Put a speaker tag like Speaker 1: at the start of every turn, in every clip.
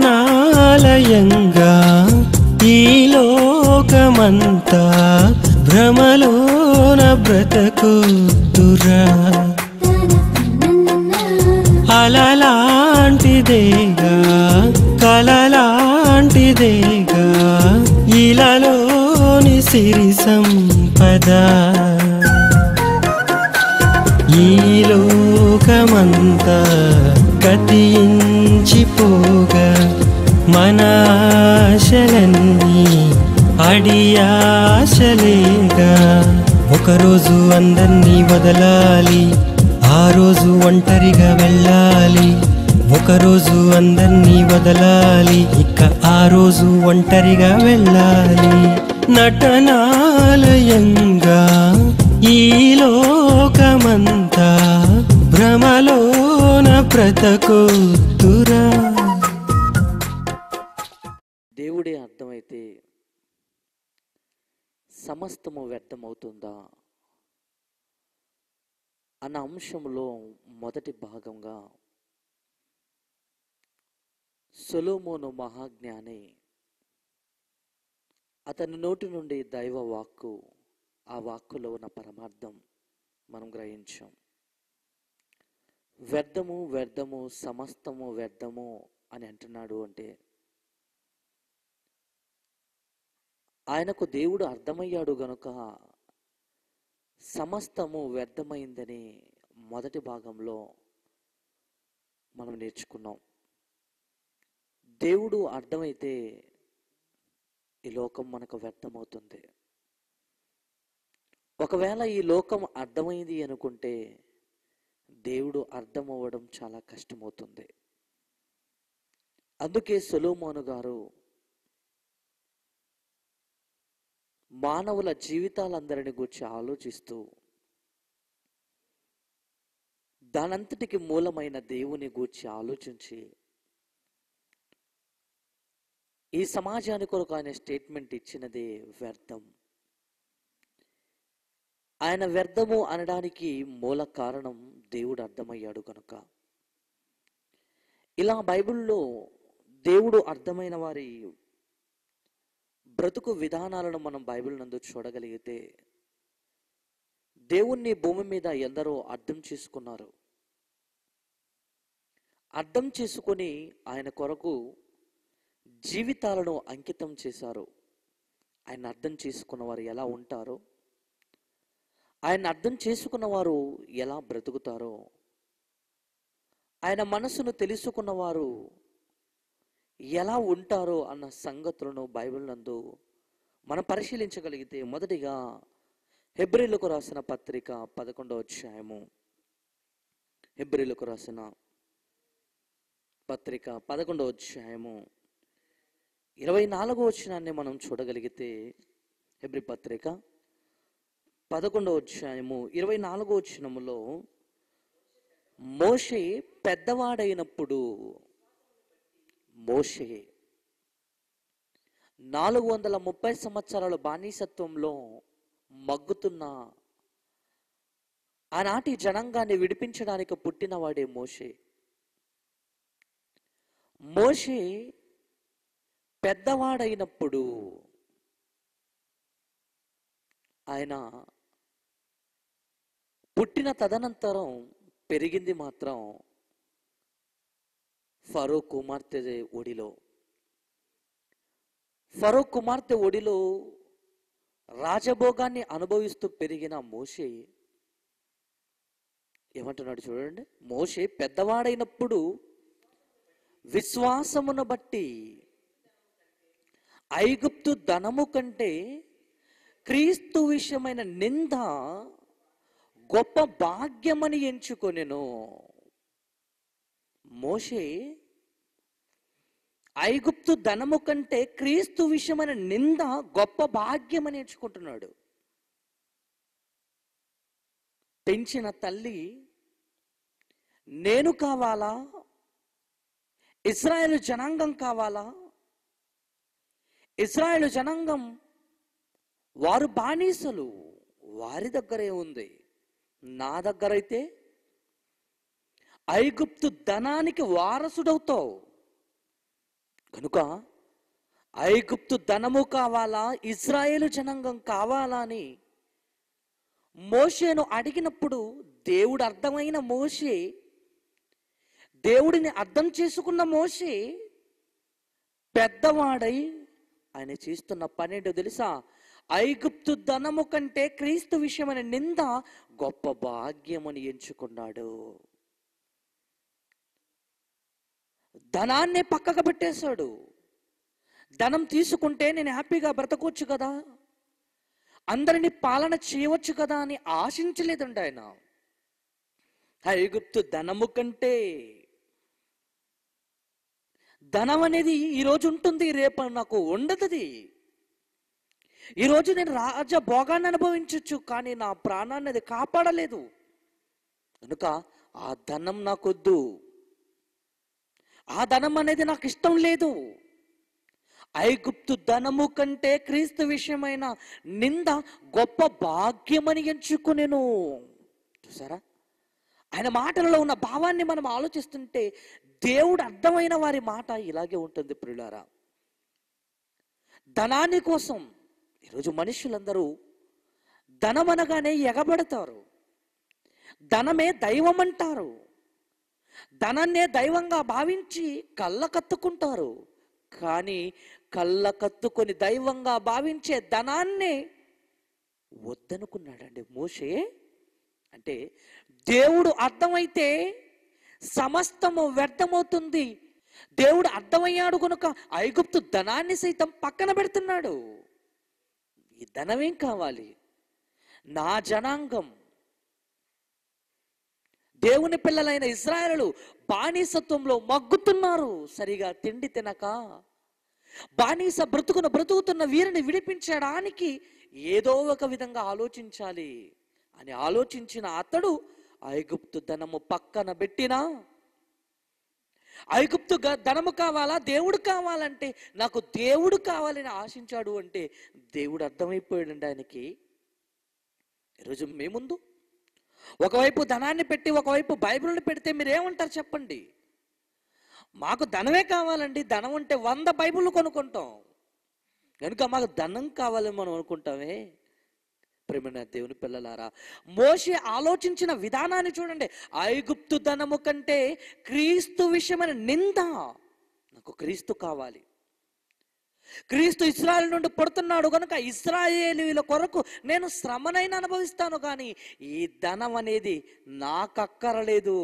Speaker 1: నటనాలయంగా ఈ లోకమంతా భ్రమలోన బ్రతకుదురా, అలలాంటిదేగా కలలాంటిదేగా ఇలలోని సిరి సంపద. ఈ లోకమంతా గతించిపోగా మన ఆశలన్నీ అడియాశలేగా. ఒకరోజు అందర్నీ వదలాలి, ఆ రోజు ఒంటరిగా వెళ్ళాలి. ఒకరోజు అందర్నీ వదలాలి, ఇక ఆ రోజు ఒంటరిగా వెళ్ళాలి. నటనాలయంగా ఈ లోకమంతా భ్రమలోన బ్రతకుదురా.
Speaker 2: దేవుడే అర్థమైతే సమస్తము వ్యర్థమవుతుందా అన్న అంశంలో మొదటి భాగంగా సొలొమోను మహాజ్ఞాని, అతని నోటి నుండి దైవ వాక్కు, ఆ వాక్కులో ఉన్న పరమార్థం మనం గ్రహించాం. వ్యర్థము వ్యర్థము సమస్తము వ్యర్థము అని అంటున్నాడు అంటే ఆయనకు దేవుడు అర్థమయ్యాడు గనుక సమస్తము వ్యర్థమైందని మొదటి భాగంలో మనం నేర్చుకున్నాం. దేవుడు అర్థమైతే ఈ లోకం మనకు వ్యర్థమవుతుంది. ఒకవేళ ఈ లోకం అర్థమైంది అనుకుంటే దేవుడు అర్థమవ్వడం చాలా కష్టమవుతుంది. అందుకే సొలొమోను గారు మానవుల జీవితాలందరిని గురించి ఆలోచిస్తూ దానంతటికి మూలమైన దేవుని గూర్చి ఆలోచించి ఈ సమాజానికి కొరకు ఆయన స్టేట్మెంట్ ఇచ్చినదే వ్యర్థం. ఆయన వ్యర్థము అనడానికి మూల కారణం దేవుడు అర్థమయ్యాడు కనుక. ఇలా బైబిల్లో దేవుడు అర్థమైన వారి బ్రతుకు విధానాలను మనం బైబిల్ నందు చూడగలిగితే దేవుణ్ణి భూమి మీద ఎందరో అర్థం చేసుకున్నారు. అర్థం చేసుకొని ఆయన కొరకు జీవితాలను అంకితం చేశారు. ఆయన అర్థం చేసుకున్న వారు ఎలా ఉంటారో, ఆయన అర్థం చేసుకున్న వారు ఎలా బ్రతుకుతారో, ఆయన మనసును తెలుసుకున్న వారు ఎలా ఉంటారో అన్న సంగతులను బైబిల్ నందు మనం పరిశీలించగలిగితే మొదటిగా హెబ్రీయులకు రాసిన పత్రిక 11వ అధ్యాయము, హెబ్రీయులకు రాసిన పత్రిక 11వ అధ్యాయము 24వ వచనాన్ని మనం చూడగలిగితే, హెబ్రీ పత్రిక 11వ అధ్యాయము 24వ వచనములో మోషే పెద్దవాడైనప్పుడు, మోషే 430 సంవత్సరాల బానిసత్వంలో మగ్గుతున్న ఆనాటి జనాంగాన్ని విడిపించడానికి పుట్టినవాడే మోషే. మోషే పెద్దవాడైనప్పుడు ఆయన పుట్టిన తదనంతరం పెరిగింది మాత్రం ఫరో కుమార్తె ఒడిలో. ఫరో కుమార్తె ఒడిలో రాజభోగాన్ని అనుభవిస్తూ పెరిగిన మోషే ఏమంటున్నాడు చూడండి. మోషే పెద్దవాడైనప్పుడు విశ్వాసమును బట్టి ఐగుప్తు ధనము కంటే క్రీస్తు విషయమైన నింద గొప్ప భాగ్యమని ఎంచుకొనెను. మోషే ఐగుప్తు ధనము కంటే క్రీస్తు విషయమైన నింద గొప్ప భాగ్యమని ఎంచుకుంటున్నాడు. పెంచిన తల్లి నేను కావాలా, ఇశ్రాయేలు జనాంగం కావాలా? ఇశ్రాయేలు జనాంగం వారు బానిసలు, వారి దగ్గరే ఉంది. నా దగ్గరైతే ఐగుప్తు ధనానికి వారసుడవుతావు కనుక ఐగుప్తు ధనము కావాలా, ఇశ్రాయేలు జనాంగం కావాలా అని మోషేను అడిగినప్పుడు దేవుడు అర్థమైన మోషే, దేవుడిని అర్థం చేసుకున్న మోషే పెద్దవాడై ఆయన చేస్తున్న పనేంటో తెలుసా? ఐగుప్తు ధనము కంటే క్రీస్తు విషయమైన నింద గొప్ప భాగ్యమని ఎంచుకున్నాడు. ధనాన్ని పక్కకు పెట్టేశాడు. ధనం తీసుకుంటే నేను హ్యాపీగా బ్రతకొచ్చు కదా, అందరినీ పాలన చేయవచ్చు కదా అని ఆశించలేదండి ఆయన. ఐగుప్తు ధనము కంటే, ధనం అనేది ఈరోజు ఉంటుంది, రేపు నాకు ఉండదు. ఈరోజు నేను రాజభోగాన్ని అనుభవించవచ్చు, కానీ నా ప్రాణాన్ని అది కాపాడలేదు కనుక ఆ ధనం నాకొద్దు, ఆ ధనం అనేది నాకు ఇష్టం లేదు. ఐగుప్తు ధనము కంటే క్రీస్తు విషయమైన నింద గొప్ప భాగ్యమని ఎంచుకునేను. చూసారా, ఆయన మాటలలో ఉన్న భావాన్ని మనం ఆలోచిస్తుంటే దేవుడు అర్థమైన వారి మాట ఇలాగే ఉంటుంది ప్రియులారా. ధనాన్ని కోసం ఈరోజు మనుషులందరూ ధనం అనగానే ఎగబడతారు, ధనమే దైవం అంటారు, ధనాన్నే దైవంగా భావించి కళ్ళ కత్తుకుంటారు. కానీ కళ్ళ కత్తుకొని దైవంగా భావించే ధనాన్నే వద్దనుకున్నాడండి మోషే. అంటే దేవుడు అర్థమైతే సమస్తము వ్యర్థమవుతుంది. దేవుడు అర్థమయ్యాడు కనుక ఐగుప్తు ధనాన్ని సైతం పక్కన పెడుతున్నాడు. ఈ ధనమేం కావాలి? నా జనాంగం, దేవుని పిల్లలైన ఇశ్రాయేలు బానిసత్వంలో మగ్గుతున్నారు. సరిగా తిండి తినక బానిస బ్రతుకుతున్న వీరిని విడిపించడానికి ఏదో ఒక విధంగా ఆలోచించాలి అని ఆలోచించిన అతడు ఐగుప్తు ధనము పక్కన పెట్టినా, ఐగుప్తు ధనము కావాలా, దేవుడు కావాలంటే నాకు దేవుడు కావాలని ఆశించాడు అంటే దేవుడు అర్థమైపోయాడండి ఆయనకి. ఈరోజు మీ ముందు ఒకవైపు ధనాన్ని పెట్టి ఒకవైపు బైబిల్ని పెడితే మీరేమంటారు చెప్పండి? మాకు ధనమే కావాలండి, ధనం ఉంటే 100 బైబిళ్ళు కొనుక్కుంటాం కనుక మాకు ధనం కావాలని మనం అనుకుంటామే. ప్రేమైన దేవుని పిల్లలారా, మోషే ఆలోచించిన విధానాన్ని చూడండి. ఐగుప్తు ధనము కంటే క్రీస్తు విషయమైన నింద, నాకు క్రీస్తు కావాలి. క్రీస్తు ఇశ్రాయేలు నుండి పుడుతున్నాడు కనుక ఇశ్రాయేలీయుల కొరకు నేను శ్రమనైనా అనుభవిస్తాను, కానీ ఈ ధనం అనేది నాకు అక్కరలేదు,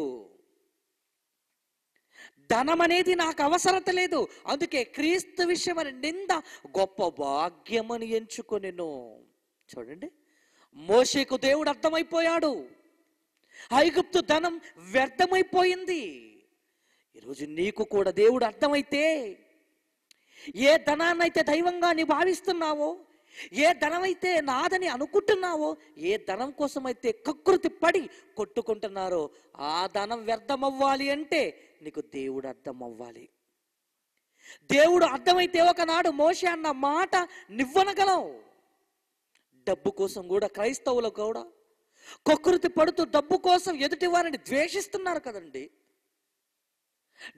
Speaker 2: ధనం అనేది నాకు అవసరత లేదు. అందుకే క్రీస్తు విషయమైన నింద గొప్ప భాగ్యమని ఎంచుకొనెను. చూడండి, మోషేకు దేవుడు అర్థమైపోయాడు, ఐగుప్తు ధనం వ్యర్థమైపోయింది. ఈరోజు నీకు కూడా దేవుడు అర్థమైతే, ఏ ధనాన్నైతే దైవంగా నీ భావిస్తున్నావో, ఏ ధనమైతే నాదని అనుకుంటున్నావో, ఏ ధనం కోసమైతే కకృతి పడి కొట్టుకుంటున్నారో ఆ ధనం వ్యర్థమవ్వాలి అంటే నీకు దేవుడు అర్థం అవ్వాలి. దేవుడు అర్థమైతే ఒకనాడు మోషే అన్న మాట నివ్వనగలవు. డబ్బు కోసం కూడా క్రైస్తవులు కూడా కకృతి పడుతూ డబ్బు కోసం ఎదుటి వారిని ద్వేషిస్తున్నారు కదండి.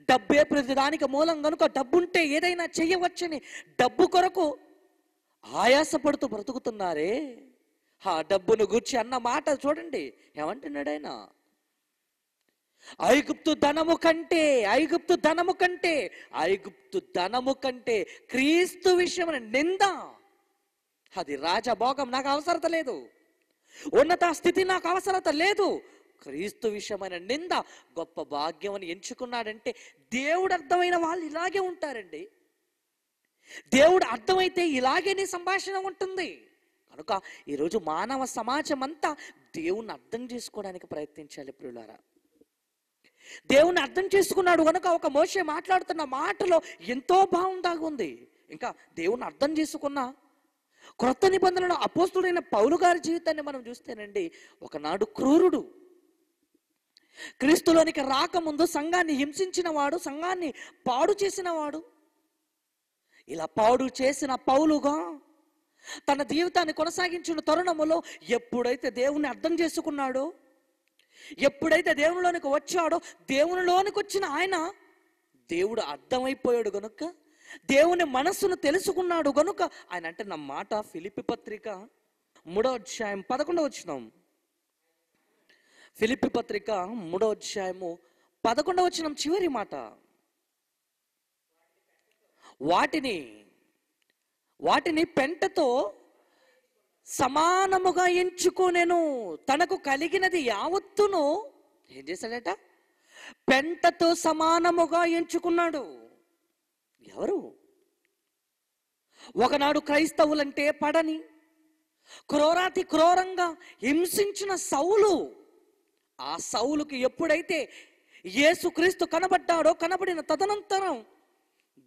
Speaker 2: డబ్బే ప్రతిదానికి మూలం కనుక డబ్బుంటే ఏదైనా చెయ్యవచ్చని డబ్బు కొరకు ఆయాసపడుతూ బ్రతుకుతున్నారే. ఆ డబ్బును గూర్చి అన్న మాట చూడండి, ఏమంటున్నాడు ఆయన? ఐగుప్తు ధనము కంటే, ఐగుప్తు ధనము కంటే, ఐగుప్తు ధనము కంటే క్రీస్తు విషయమైన నింద, అది రాజభోగం నాకు అవసరత లేదు, ఉన్నత స్థితి నాకు అవసరత లేదు, క్రీస్తు విషయమైన నింద గొప్ప భాగ్యం అని ఎంచుకున్నాడంటే దేవుడు అర్థమైన వాళ్ళు ఇలాగే ఉంటారండి. దేవుడు అర్థమైతే ఇలాగే నీ సంభాషణ ఉంటుంది. కనుక ఈరోజు మానవ సమాజం అంతా దేవుణ్ణి అర్థం చేసుకోవడానికి ప్రయత్నించాలి ప్రియులారా. దేవుణ్ణి అర్థం చేసుకున్నాడు కనుక ఒక మోషే మాట్లాడుతున్న మాటలో ఎంతో బాగుందాగుంది. ఇంకా దేవుణ్ణి అర్థం చేసుకున్న క్రొత్త నిబంధనలో అపోస్తుడైన పౌలు గారి జీవితాన్ని మనం చూస్తేనండి, ఒకనాడు క్రూరుడు, క్రీస్తులోనికి రాకముందు సంఘాన్ని హింసించిన వాడు, సంఘాన్ని పాడు చేసిన వాడు. ఇలా పాడు చేసిన పౌలుగా తన జీవితాన్ని కొనసాగించిన తరుణములో ఎప్పుడైతే దేవుణ్ణి అర్థం చేసుకున్నాడో, ఎప్పుడైతే దేవునిలోనికి వచ్చాడో, దేవునిలోనికి వచ్చిన ఆయన దేవుడు అర్థమైపోయాడు గనుక, దేవుని మనస్సును తెలుసుకున్నాడు గనుక ఆయన అంటే నా మాట ఫిలిప్పీ పత్రిక 3వ అధ్యాయం 11వ వచనం. ఫిలిప్పీ పత్రిక 3వ అధ్యాయము 11వ వచనం చివరి మాట, వాటిని పెంటతో సమానముగా ఎంచుకొనెను. తనకు కలిగినది యావత్తును ఏం చేశాడట? పెంటతో సమానముగా ఎంచుకున్నాడు. ఎవరు? ఒకనాడు క్రైస్తవులంటే పడని, క్రూరాతి క్రూరంగా హింసించిన సౌలు, ఆ సౌలుకి ఎప్పుడైతే యేసుక్రీస్తు కనబడ్డాడో, కనబడిన తదనంతరం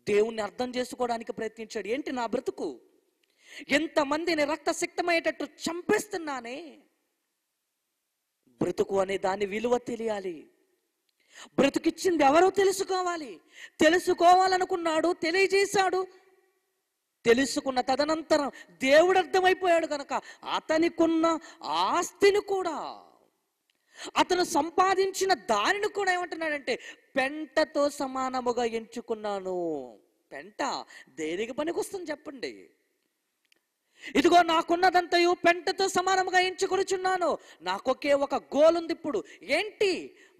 Speaker 2: దేవుణ్ణి అర్థం చేసుకోవడానికి ప్రయత్నించాడు. ఏంటి నా బ్రతుకు, ఎంతమందిని రక్తసిక్తమయ్యేటట్టు చంపేస్తున్నానే, బ్రతుకు అనే దాని విలువ తెలియాలి, బ్రతుకిచ్చింది ఎవరో తెలుసుకోవాలి. తెలుసుకోవాలనుకున్నాడు, తెలియజేశాడు. తెలుసుకున్న తదనంతరం దేవుడు అర్థమైపోయాడు కనుక అతనికున్న ఆస్తిని కూడా, అతను సంపాదించిన దానిని కూడా ఏమంటున్నాడంటే పెంటతో సమానముగా ఎంచుకున్నాను. పెంట దేనికి పనికొస్తుంది చెప్పండి? ఇదిగో నాకున్నదంతయు పెంటతో సమానముగా ఎంచుకొనుచున్నాను. నాకొకే ఒక గోల్ ఉంది ఇప్పుడు. ఏంటి?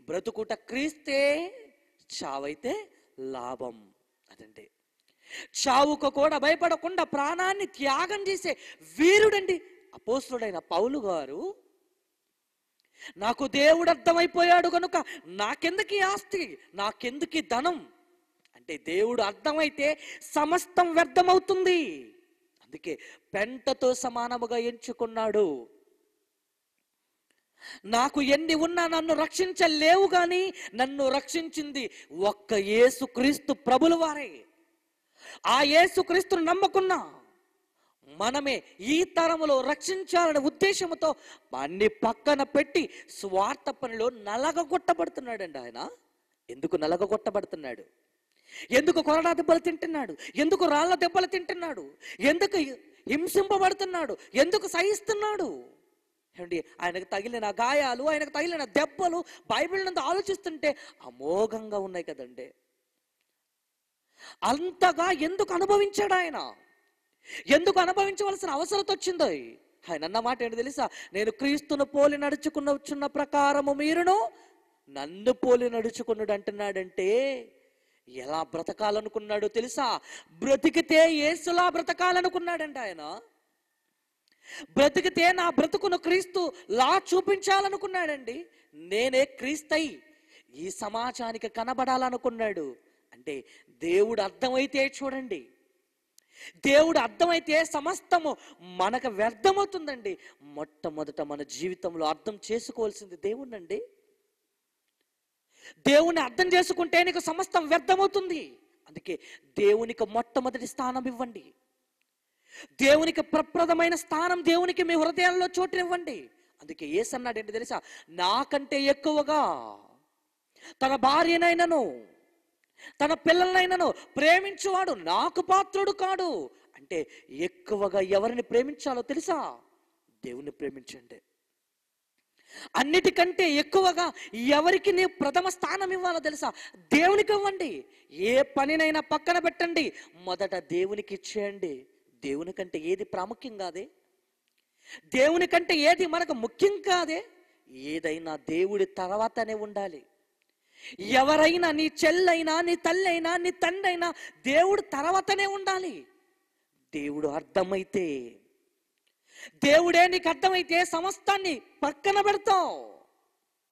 Speaker 2: బ్రతుకుట క్రీస్తే, చావైతే లాభం. అదండి, చావుకు కూడా భయపడకుండా ప్రాణాన్ని త్యాగం చేసే వీరుడండి అపోస్తుడైన పౌలు గారు. నాకు దేవుడు అర్థమైపోయాడు కనుక నాకెందుకు ఈ ఆస్తి, నాకెందుకు ఈ ధనం అంటే, దేవుడు అర్థమైతే సమస్తం వ్యర్థమవుతుంది. అందుకే పెంటతో సమానముగా ఎంచుకున్నాడు. నాకు ఎన్ని ఉన్నా నన్ను రక్షించలేవు కానీ నన్ను రక్షించింది ఒక్క యేసుక్రీస్తు ప్రభుల వారే. ఆ యేసుక్రీస్తును నమ్మకున్నా మనమే ఈ తరములో రక్షించాలనే ఉద్దేశంతో అన్ని పక్కన పెట్టి స్వార్థ పనిలో నలగగొట్టబడుతున్నాడండి ఆయన. ఎందుకు నలగగొట్టబడుతున్నాడు? ఎందుకు కొరడా దెబ్బలు తింటున్నాడు? ఎందుకు రాళ్ల దెబ్బలు తింటున్నాడు? ఎందుకు హింసింపబడుతున్నాడు? ఎందుకు సహిస్తున్నాడు? ఏమండి, ఆయనకు తగిలిన గాయాలు, ఆయనకు తగిలిన దెబ్బలు బైబిల్ నుండి ఆలోచిస్తుంటే అమోఘంగా ఉన్నాయి కదండి. అంతగా ఎందుకు అనుభవించాడు ఆయన? ఎందుకు అనుభవించవలసిన అవసరం వచ్చిందో? ఆయన అన్న మాట ఏంటి తెలుసా? నేను క్రీస్తును పోలి నడుచుకున్న ప్రకారము మీరును నన్ను పోలి నడుచుకున్నాడు అంటున్నాడంటే ఎలా బ్రతకాలనుకున్నాడో తెలుసా? బ్రతికితే యేసులా బ్రతకాలనుకున్నాడంట ఆయన. బ్రతికితే నా బ్రతుకును క్రీస్తు లా చూపించాలనుకున్నాడండి. నేనే క్రీస్తై ఈ సమాజానికి కనబడాలనుకున్నాడు. అంటే దేవుడు అర్థమైతే చూడండి, దేవుడు అర్థమైతే సమస్తము మనకు వ్యర్థమవుతుందండి. మొట్టమొదట మన జీవితంలో అర్థం చేసుకోవాల్సింది దేవుణ్ణండి. దేవుణ్ణి అర్థం చేసుకుంటే నీకు సమస్తం వ్యర్థమవుతుంది. అందుకే దేవునికి మొట్టమొదటి స్థానం ఇవ్వండి. దేవునికి ప్రప్రదమైన స్థానం దేవునికి మీ హృదయాల్లో చోటునివ్వండి. అందుకే యేసు అన్నాడు ఏంటి తెలుసా? నాకంటే ఎక్కువగా తన భార్యనైనను తన పిల్లలనైనను ప్రేమించువాడు నాకు పాత్రుడు కాడు. అంటే ఎక్కువగా ఎవరిని ప్రేమించాలో తెలుసా? దేవుని ప్రేమించండి. అన్నిటికంటే ఎక్కువగా ఎవరికి నీ ప్రథమ స్థానం ఇవ్వాలో తెలుసా? దేవునికి ఇవ్వండి. ఏ పనినైనా పక్కన పెట్టండి, మొదట దేవునికి ఇచ్చేయండి. దేవుని కంటే ఏది ప్రాముఖ్యం కాదే? దేవుని కంటే ఏది మనకు ముఖ్యం కాదే? ఏదైనా దేవుడి తర్వాతనే ఉండాలి. ఎవరైనా, నీ చెల్లైనా, నీ తల్లైనా, నీ తండ్రైనా దేవుడు తర్వాతనే ఉండాలి. దేవుడు అర్థమైతే, దేవుడే నీకు అర్థమైతే సమస్తాన్ని పక్కన పెడతావు.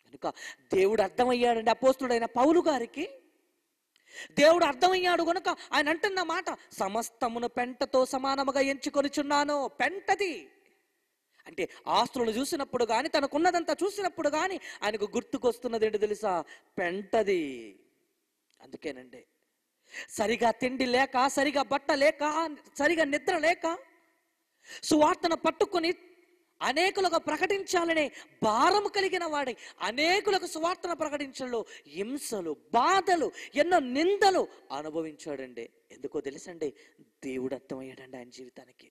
Speaker 2: కనుక దేవుడు అర్థమయ్యాడండి అపోస్తుడైన పౌలు గారికి. దేవుడు అర్థమయ్యాడు కనుక ఆయన అంటున్న మాట, సమస్తమును పెంటతో సమానముగా ఎంచుకొనిచున్నాను. పెంటది అంటే ఆస్తులను చూసినప్పుడు కానీ, తనకున్నదంతా చూసినప్పుడు కానీ ఆయనకు గుర్తుకొస్తున్నది ఏంటి తెలుసా? పెంటది. అందుకేనండి సరిగా తిండి లేక, సరిగా బట్ట లేక, సరిగా నిద్ర లేక సువార్తను పట్టుకొని అనేకులకు ప్రకటించాలనే భారము కలిగిన వాడి అనేకులకు సువార్తను ప్రకటించడంలో హింసలు, బాధలు, ఎన్నో నిందలు అనుభవించాడండి. ఎందుకో తెలుసండి? దేవుడు అర్థమయ్యాడండి ఆయన జీవితానికి.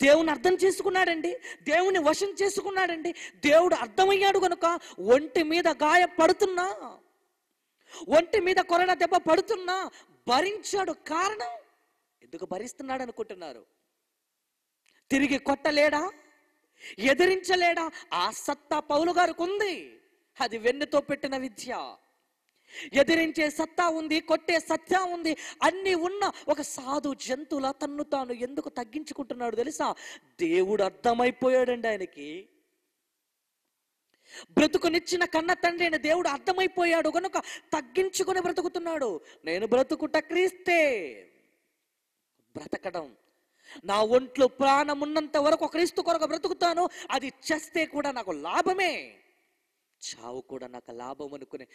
Speaker 2: దేవుని అర్థం చేసుకున్నాడండి, దేవుని వశం చేసుకున్నాడండి. దేవుడు అర్థమయ్యాడు కనుక ఒంటి మీద గాయపడుతున్నా, ఒంటి మీద కొరడా దెబ్బ పడుతున్నా భరించాడు. కారణం ఎందుకు భరిస్తున్నాడు అనుకుంటున్నారు? తిరిగి కొట్టలేడా, ఎదిరించలేడా? ఆ సత్తా పౌలు గారికి ఉంది. అది వెన్నుతో పెట్టిన విద్య. ఎదిరించే సత్తా ఉంది, కొట్టే సత్తా ఉంది. అన్ని ఉన్న ఒక సాధు జంతువుల తన్ను తాను ఎందుకు తగ్గించుకుంటున్నాడు తెలుసా? దేవుడు అర్థమైపోయాడండి ఆయనకి. బ్రతుకునిచ్చిన కన్న తండ్రి అయిన దేవుడు అర్థమైపోయాడు కనుక తగ్గించుకుని బ్రతుకుతున్నాడు. నేను బ్రతుకుట క్రీస్తే. బ్రతకడం, నా ఒంట్లో ప్రాణం ఉన్నంత వరకు క్రీస్తు కొరకు బ్రతుకుతాను. అది చేస్తే కూడా నాకు లాభమే, చావు కూడా నాకు లాభం అనుకునే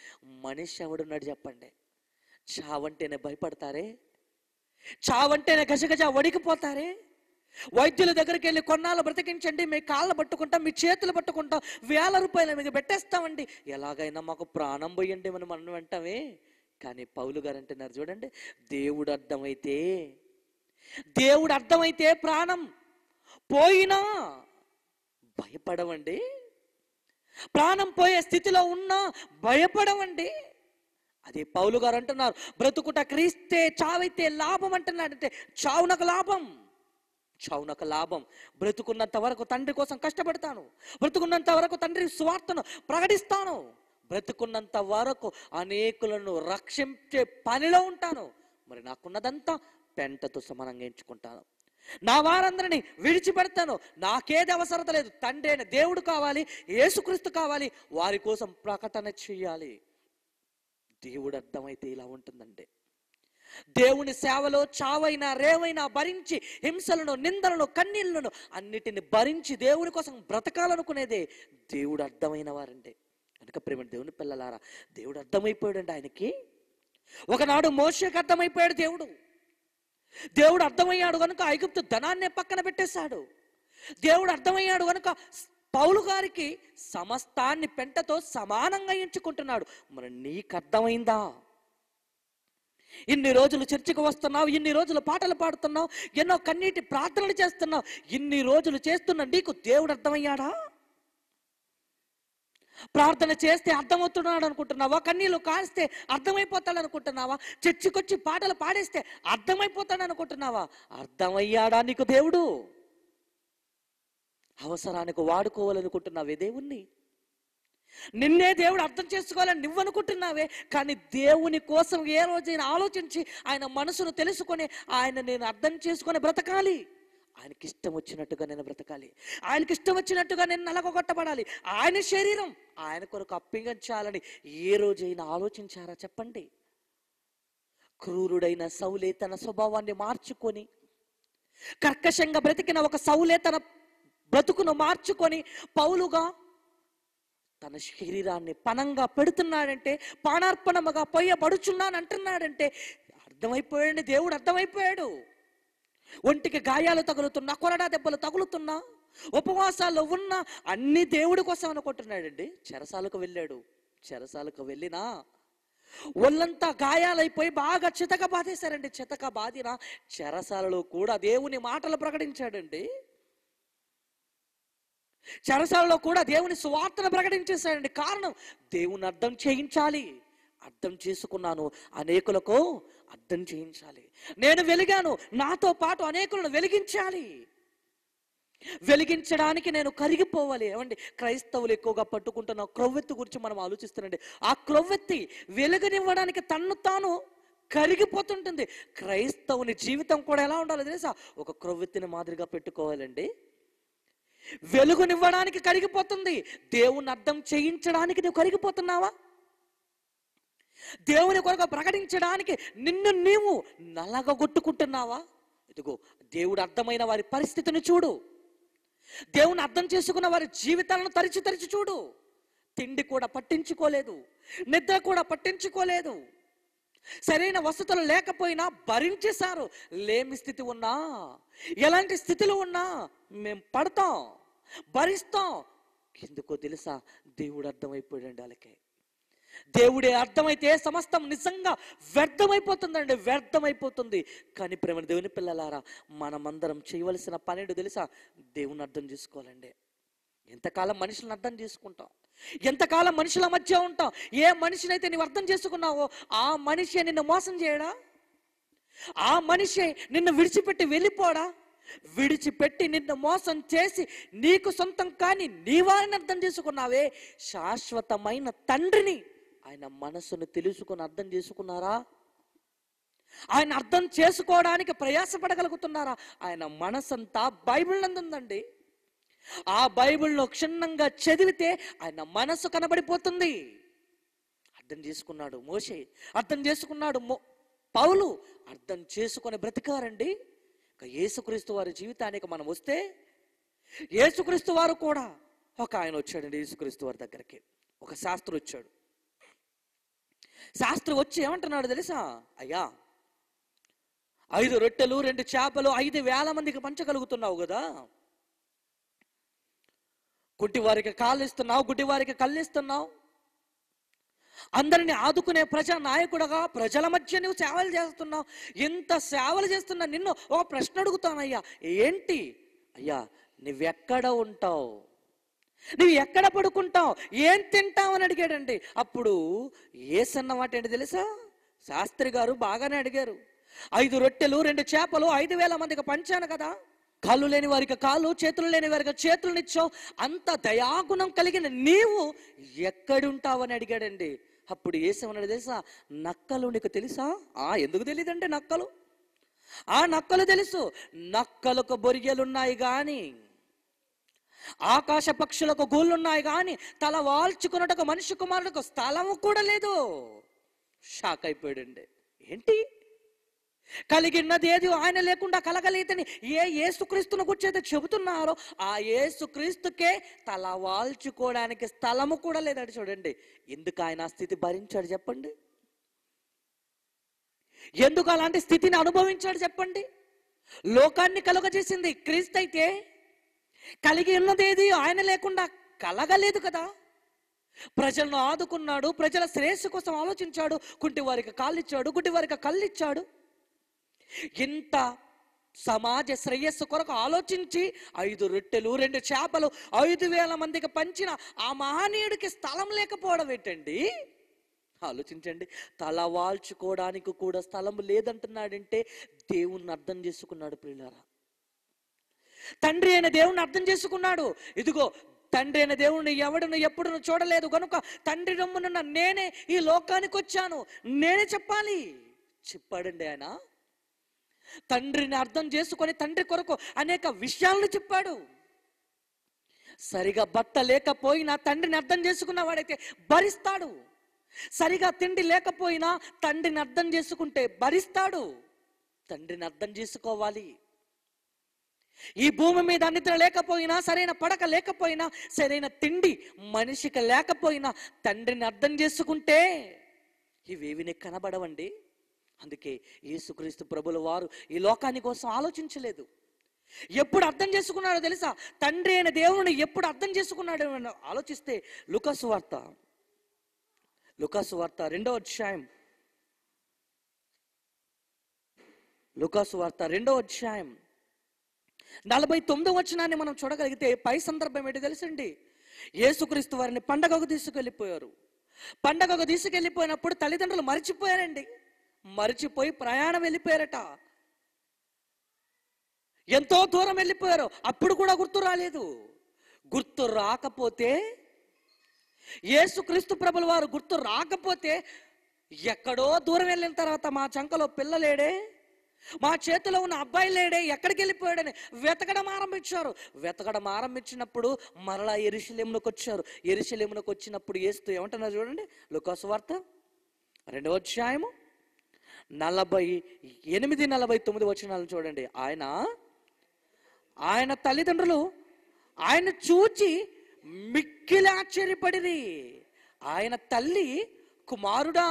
Speaker 2: మనిషి ఎవడున్నాడు చెప్పండి? చావంటేనే భయపడతారే, చావంటేనే గజగజ వడికిపోతారే. వైద్యుల దగ్గరికి వెళ్ళి కొన్నాళ్ళు బ్రతికించండి, మీ కాళ్ళు పట్టుకుంటాం, మీ చేతులు పట్టుకుంటాం, 1000 రూపాయలు మీకు పెట్టేస్తామండి, ఎలాగైనా మాకు ప్రాణం పోయండి మనం వెంటనే. కానీ పౌలు గారు అంటున్నారు చూడండి, దేవుడు అర్థమైతే, దేవుడు అర్థమైతే ప్రాణం పోయినా భయపడవండి. ప్రాణం పోయే స్థితిలో ఉన్నా భయపడవండి. అదే పౌలు గారు అంటున్నారు, బ్రతుకుట క్రీస్తే, చావైతే లాభం అంటున్నాడంటే చావునకు లాభం, చావునకు లాభం. బ్రతుకున్నంత వరకు తండ్రి కోసం కష్టపడతాను, బ్రతుకున్నంత వరకు తండ్రి సువార్తను ప్రకటిస్తాను, బ్రతుకున్నంత వరకు అనేకులను రక్షించే పనిలో ఉంటాను. మరి నాకున్నదంతా పెంటతో సమానంగా ఎంచుకుంటాను. నా వారందరినీ విడిచిపెడతాను. నాకేది అవసరత లేదు. తండ్రి అయిన దేవుడు కావాలి, యేసుక్రీస్తు కావాలి, వారి కోసం ప్రకటన చేయాలి. దేవుడు అర్థమైతే ఇలా ఉంటుందండి. దేవుని సేవలో చావైనా రేవైనా భరించి, హింసలను, నిందలను, కన్నీళ్లను అన్నిటిని భరించి దేవుని కోసం బ్రతకాలనుకునేదే దేవుడు అర్థమైన వారండి. కనుక ప్రేమ దేవుని పిల్లలారా, దేవుడు అర్థమైపోయాడండి ఆయనకి. ఒకనాడు మోషేకి అర్థమైపోయాడు దేవుడు. దేవుడు అర్థమయ్యాడు కనుక ఐగుప్తు ధనాన్నే పక్కన పెట్టేశాడు. దేవుడు అర్థమయ్యాడు కనుక పౌలు గారికి సమస్తాన్ని పెంటతో సమానంగా ఎంచుకుంటున్నాడు. మరి నీకు అర్థమైందా? ఇన్ని రోజులు చర్చికి వస్తున్నావు, ఇన్ని రోజులు పాటలు పాడుతున్నావు, ఎన్నో కన్నీటి ప్రార్థనలు చేస్తున్నావు, ఇన్ని రోజులు చేస్తున్న నీకు దేవుడు అర్థమయ్యాడా? ప్రార్థన చేస్తే అర్థమవుతున్నాడు అనుకుంటున్నావా? కన్నీళ్ళు కాస్తే అర్థమైపోతాడు అనుకుంటున్నావా? చర్చికొచ్చి పాటలు పాడేస్తే అర్థమైపోతాడు అనుకుంటున్నావా? అర్థమయ్యాడా నీకు దేవుడు? అవసరానికి వాడుకోవాలనుకుంటున్నావే దేవుణ్ణి? నిన్నే దేవుడు అర్థం చేసుకోవాలని నువ్వు అనుకుంటున్నావే, కానీ దేవుని కోసం ఏ రోజైనా ఆలోచించి ఆయన మనసును తెలుసుకొని ఆయన నేను అర్థం చేసుకొని బ్రతకాలి. ఆయనకి ఇష్టం వచ్చినట్టుగా నేను బ్రతకాలి, ఆయనకి ఇష్టం వచ్చినట్టుగా నేను నలగొట్టబడాలి, ఆయన శరీరం ఆయన కొరకు అప్పగించాలని ఏ రోజైనా ఆలోచించారా చెప్పండి? క్రూరుడైన సౌలే తన స్వభావాన్ని మార్చుకొని, కర్కశంగా బ్రతికిన ఒక సౌలే తన బ్రతుకును మార్చుకొని పౌలుగా తన శరీరాన్ని పణంగా పెడుతున్నాడంటే, పానార్పణముగా పోయబడుచున్నాను అంటున్నాడంటే అర్థమైపోయాడు. దేవుడు అర్థమైపోయాడు. ఒంటికి గాయాలు తగులుతున్నా, కొరడా దెబ్బలు తగులుతున్నా, ఉపవాసాల్లో ఉన్నా అన్ని దేవుడి కోసం అనుకుంటున్నాడండి. చెరసాలకు వెళ్ళాడు. చెరసాలకు వెళ్ళినా ఒళ్ళంతా గాయాలైపోయి బాగా చితక బాధేశారండి. చితక బాధిన చెరసాలలో కూడా దేవుని మాటలు ప్రకటించాడండి. చెరసాలలో కూడా దేవుని సువార్తను ప్రకటించేశాడండి. కారణం దేవుని అర్థం చేయించాలి. అర్థం చేసుకున్నాను, అనేకులకు అర్థం చేయించాలి. నేను వెలిగాను, నాతో పాటు అనేకులను వెలిగించాలి. వెలిగించడానికి నేను కరిగిపోవాలి. ఏమండి, క్రైస్తవులు ఎక్కువగా పట్టుకుంటున్న క్రొవ్వెత్తి గురించి మనం ఆలోచిస్తున్నాండి. ఆ క్రొవ్వెత్తి వెలుగునివ్వడానికి తన్ను తాను కరిగిపోతుంటుంది. క్రైస్తవుని జీవితం కూడా ఎలా ఉండాలి తెలుసా? ఒక క్రొవ్వెత్తిని మాదిరిగా పెట్టుకోవాలండి. వెలుగునివ్వడానికి కరిగిపోతుంది. దేవుని అర్థం చేయించడానికి నువ్వు కరిగిపోతున్నావా? దేవుని కొరకు ప్రకటించడానికి నిన్ను నీవు నలగగొట్టుకుంటున్నావా? ఇదిగో దేవుడు అర్థమైన వారి పరిస్థితిని చూడు. దేవుని అర్థం చేసుకున్న వారి జీవితాలను తరిచి తరిచి చూడు. తిండి కూడా పట్టించుకోలేదు, నిద్ర కూడా పట్టించుకోలేదు, సరైన వసతులు లేకపోయినా భరించేశారు. లేమి స్థితి ఉన్నా, ఎలాంటి స్థితిలో ఉన్నా మేము పడతాం, భరిస్తాం. ఎందుకో తెలుసా? దేవుడు అర్థమైపోయాడండి వాళ్ళకి. దేవుడే అర్థమైతే సమస్తం నిజంగా వ్యర్థమైపోతుందండి, వ్యర్థమైపోతుంది. కానీ ప్రేమ దేవుని పిల్లలారా, మనమందరం చేయవలసిన పని ఏంటో తెలుసా? దేవుని అర్థం చేసుకోవాలండి. ఎంతకాలం మనుషులను అర్థం చేసుకుంటాం, ఎంతకాలం మనుషుల మధ్య ఉంటాం. ఏ మనిషినైతే నీవు అర్థం చేసుకున్నావో ఆ మనిషి నిన్ను మోసం చేయడా? ఆ మనిషి నిన్ను విడిచిపెట్టి వెళ్ళిపోడా? విడిచిపెట్టి నిన్ను మోసం చేసి నీకు సొంతం కానీ నీ వారిని అర్థం చేసుకున్నావే, శాశ్వతమైన తండ్రిని, ఆయన మనసును తెలుసుకుని అర్థం చేసుకున్నారా? ఆయన అర్థం చేసుకోవడానికి ప్రయాసపడగలుగుతున్నారా? ఆయన మనసంతా బైబిల్ నందుందండి. ఆ బైబిల్ను క్షుణ్ణంగా చదివితే ఆయన మనసు కనబడిపోతుంది. అర్థం చేసుకున్నాడు మోషే, అర్థం చేసుకున్నాడు పౌలు, అర్థం చేసుకొని బ్రతికారండి. ఇక యేసుక్రీస్తు వారి జీవితానికి మనం వస్తే, యేసుక్రీస్తు వారు కూడా ఒక ఆయన వచ్చాడండి యేసుక్రీస్తు వారి దగ్గరికి. ఒక శాస్త్రి వచ్చాడు. శాస్త్రి వచ్చి ఏమంటున్నాడు తెలుసా? అయ్యా, 5 రొట్టెలు 2 చేపలు 5,000 మందికి పంచగలుగుతున్నావు కదా, గుడ్డి వారికి కాళ్ళు ఇస్తున్నావు, గుడ్డి వారికి కళ్ళు ఇస్తున్నావు, అందరిని ఆదుకునే ప్రజా నాయకుడుగా ప్రజల మధ్య నువ్వు సేవలు చేస్తున్నావు. ఇంత సేవలు చేస్తున్నా నిన్ను ఒక ప్రశ్న అడుగుతానయ్యా. ఏంటి? అయ్యా, నువ్వెక్కడ ఉంటావు, నువ్వు ఎక్కడ పడుకుంటావు, ఏం తింటావు అని అడిగాడండి. అప్పుడు ఏసన్న మాట ఏంటి తెలుసా? శాస్త్రి గారు బాగానే అడిగారు. 5 రొట్టెలు 2 చేపలు 5,000 మందికి పంచాను కదా, కాళ్ళు లేని వారికి కాళ్ళు, చేతులు లేని వారికి చేతులనిచ్చావు, అంత దయాగుణం కలిగిన నీవు ఎక్కడుంటావని అడిగాడండి. అప్పుడు ఏసేమన్నాడు తెలుసా? నక్కలు నీకు తెలుసా? ఎందుకు తెలియదంటే నక్కలు, నక్కలు తెలుసు. నక్కలకు బొరియలున్నాయి కానీ, ఆకాశ పక్షులకు గూళ్ళున్నాయి కానీ, తల వాల్చుకున్నట్టుకు మనిషి కుమారులకు స్థలము కూడా లేదు. షాక్ అయిపోయాడండి. ఏంటి? కలిగినది ఏది ఆయన లేకుండా కలగలేదని యేసుక్రీస్తును గురించి చెబుతున్నారో ఆ యేసుక్రీస్తుకే తల వాల్చుకోవడానికి స్థలము కూడా లేదండి. చూడండి, ఎందుకు ఆయన ఆ స్థితి భరించాడు చెప్పండి? ఎందుకు అలాంటి స్థితిని అనుభవించాడు చెప్పండి? లోకాన్ని కలుగజేసింది క్రీస్తు అయితే, కలిగి ఉన్నదేది ఆయన లేకుండా కలగలేదు కదా. ప్రజలను ఆదుకున్నాడు, ప్రజల శ్రేయస్సు కోసం ఆలోచించాడు, కుంటి వారికి కాళ్ళు ఇచ్చాడు, గుడ్డి వారికి కళ్ళు ఇచ్చాడు. ఇంత సమాజ శ్రేయస్సు కొరకు ఆలోచించి 5 రొట్టెలు 2 చేపలు 5,000 మందికి పంచిన ఆ మహనీయుడికి స్థలం లేకపోవడం ఏంటండి? ఆలోచించండి. తల వాల్చుకోవడానికి కూడా స్థలం లేదంటున్నాడంటే దేవుణ్ణి అర్థం చేసుకున్నాడు ప్రియులారా. తండ్రి అయిన దేవుణ్ణి అర్థం చేసుకున్నాడు. ఇదిగో, తండ్రి అయిన దేవుణ్ణి ఎవడును ఎప్పుడును చూడలేదు కనుక తండ్రి రమ్మునున్న నేనే ఈ లోకానికి వచ్చాను, నేనే చెప్పాలి చెప్పాడండి ఆయన. తండ్రిని అర్థం చేసుకొని తండ్రి కొరకు అనేక విషయాలను చెప్పాడు. సరిగా బట్ట లేకపోయినా తండ్రిని అర్థం చేసుకున్న వాడైతే భరిస్తాడు. సరిగా తిండి లేకపోయినా తండ్రిని అర్థం చేసుకుంటే భరిస్తాడు. తండ్రిని అర్థం చేసుకోవాలి. ఈ భూమి మీద నిద్ర లేకపోయినా, సరైన పడక లేకపోయినా, సరైన తిండి మనిషికి లేకపోయినా తండ్రిని అర్థం చేసుకుంటే ఇవేవి నీకు కనబడవండి. అందుకే యేసుక్రీస్తు ప్రభుల వారు ఈ లోకాని కోసం ఆలోచించలేదు. ఎప్పుడు అర్థం చేసుకున్నాడో తెలుసా? తండ్రి అయిన దేవుని ఎప్పుడు అర్థం చేసుకున్నాడో ఆలోచిస్తే లూకాసు వార్త 2వ అధ్యాయం, లూకాసు వార్త 2వ అధ్యాయం 49వ వచనాన్ని మనం చూడగలిగితే పై సందర్భం ఏంటి తెలుసండి? యేసుక్రీస్తు వారిని పండగకు తీసుకెళ్ళిపోయారు. పండగకు తీసుకెళ్ళిపోయినప్పుడు తల్లిదండ్రులు మర్చిపోయారండి. మర్చిపోయి ప్రయాణం వెళ్ళిపోయారట. ఎంతో దూరం వెళ్ళిపోయారు. అప్పుడు కూడా గుర్తు రాలేదు. గుర్తు రాకపోతే, యేసుక్రీస్తు ప్రభుల వారు గుర్తు రాకపోతే, ఎక్కడో దూరం వెళ్ళిన తర్వాత మా చంకలో పిల్లలేడే, మా చేతిలో ఉన్న అబ్బాయి లేడే, ఎక్కడికి వెళ్ళిపోయాడని వెతకడం ఆరంభించారు. వెతకడం ఆరంభించినప్పుడు మరలా యెరూషలేమునకు వచ్చారు. యెరూషలేమునకు వచ్చినప్పుడు యేసు ఏమంటున్నారు చూడండి, లూకాసు వార్త 2వ అధ్యాయము 48, 49 వచనాలను చూడండి. ఆయన తల్లిదండ్రులు ఆయన చూచి మిక్కిలి ఆశ్చర్యపడిరి. ఆయన తల్లి, కుమారుడా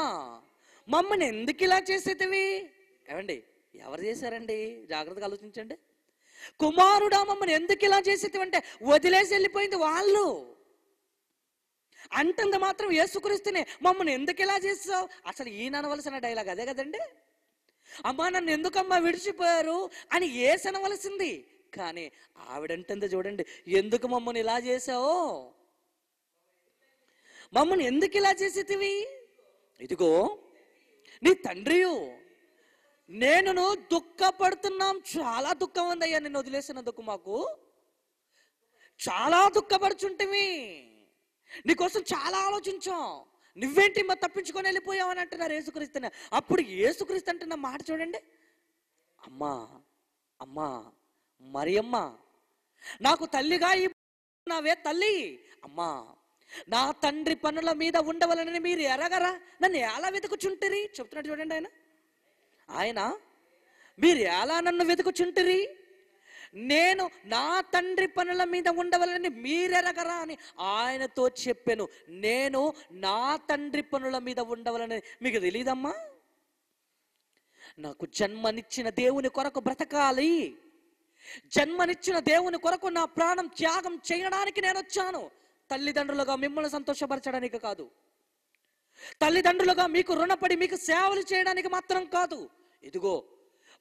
Speaker 2: మమ్మల్ని ఎందుకు ఇలా చేసేటివి? ఏమండి, ఎవరు చేశారండి? జాగ్రత్తగా ఆలోచించండి. కుమారుడా మమ్మల్ని ఎందుకు ఇలా చేసేటివి అంటే వదిలేసి వెళ్ళిపోయింది వాళ్ళు. అంతంత మాత్రం యేసుక్రీస్తునే మమ్మల్ని ఎందుకు ఇలా చేస్తావు? అసలు ఈయన అనవలసిన డైలాగ్ అదే కదండి. అమ్మా నన్ను ఎందుకమ్మా విడిచిపోయారు అని యేసు అనవలసింది. కానీ ఆవిడంటుంది చూడండి, ఎందుకు మమ్మల్ని ఇలా చేసావు? మమ్మల్ని ఎందుకు ఇలా చేసేటివి? ఇదిగో నీ తండ్రియు నేనును దుఃఖపడుతున్నాం. చాలా దుఃఖం ఉందయ్యా నిన్ను వదిలేసినందుకు. మాకు చాలా దుఃఖపడుచుంటివి, నీకోసం చాలా ఆలోచించాం. నువ్వేంటి మా తప్పించుకొని వెళ్ళిపోయావు అని అంటున్నారు యేసుక్రీస్తుని. అప్పుడు యేసుక్రీస్తు అంటున్న మాట చూడండి, అమ్మా అమ్మా మరియమ్మ నాకు తల్లిగా నావే తల్లి. అమ్మా నా తండ్రి పనుల మీద ఉండవలనని మీరు ఎరగరా? నన్ను ఎలా వెతుకుచుంటిరి? చెప్తున్నాడు చూడండి ఆయన మీరు ఎలా నన్ను వెతుకుచుంటిరి? నేను నా తండ్రి పనుల మీద ఉండవలని మీరెరగరా అని ఆయనతో చెప్పాను. నేను నా తండ్రి పనుల మీద ఉండవలని మీకు తెలీదమ్మా? నాకు జన్మనిచ్చిన దేవుని కొరకు బ్రతకాలి, జన్మనిచ్చిన దేవుని కొరకు నా ప్రాణం త్యాగం చేయడానికి నేను వచ్చాను. తల్లిదండ్రులుగా మిమ్మల్ని సంతోషపరచడానికి కాదు, తల్లిదండ్రులుగా మీకు రుణపడి మీకు సేవలు చేయడానికి మాత్రం కాదు. ఇదిగో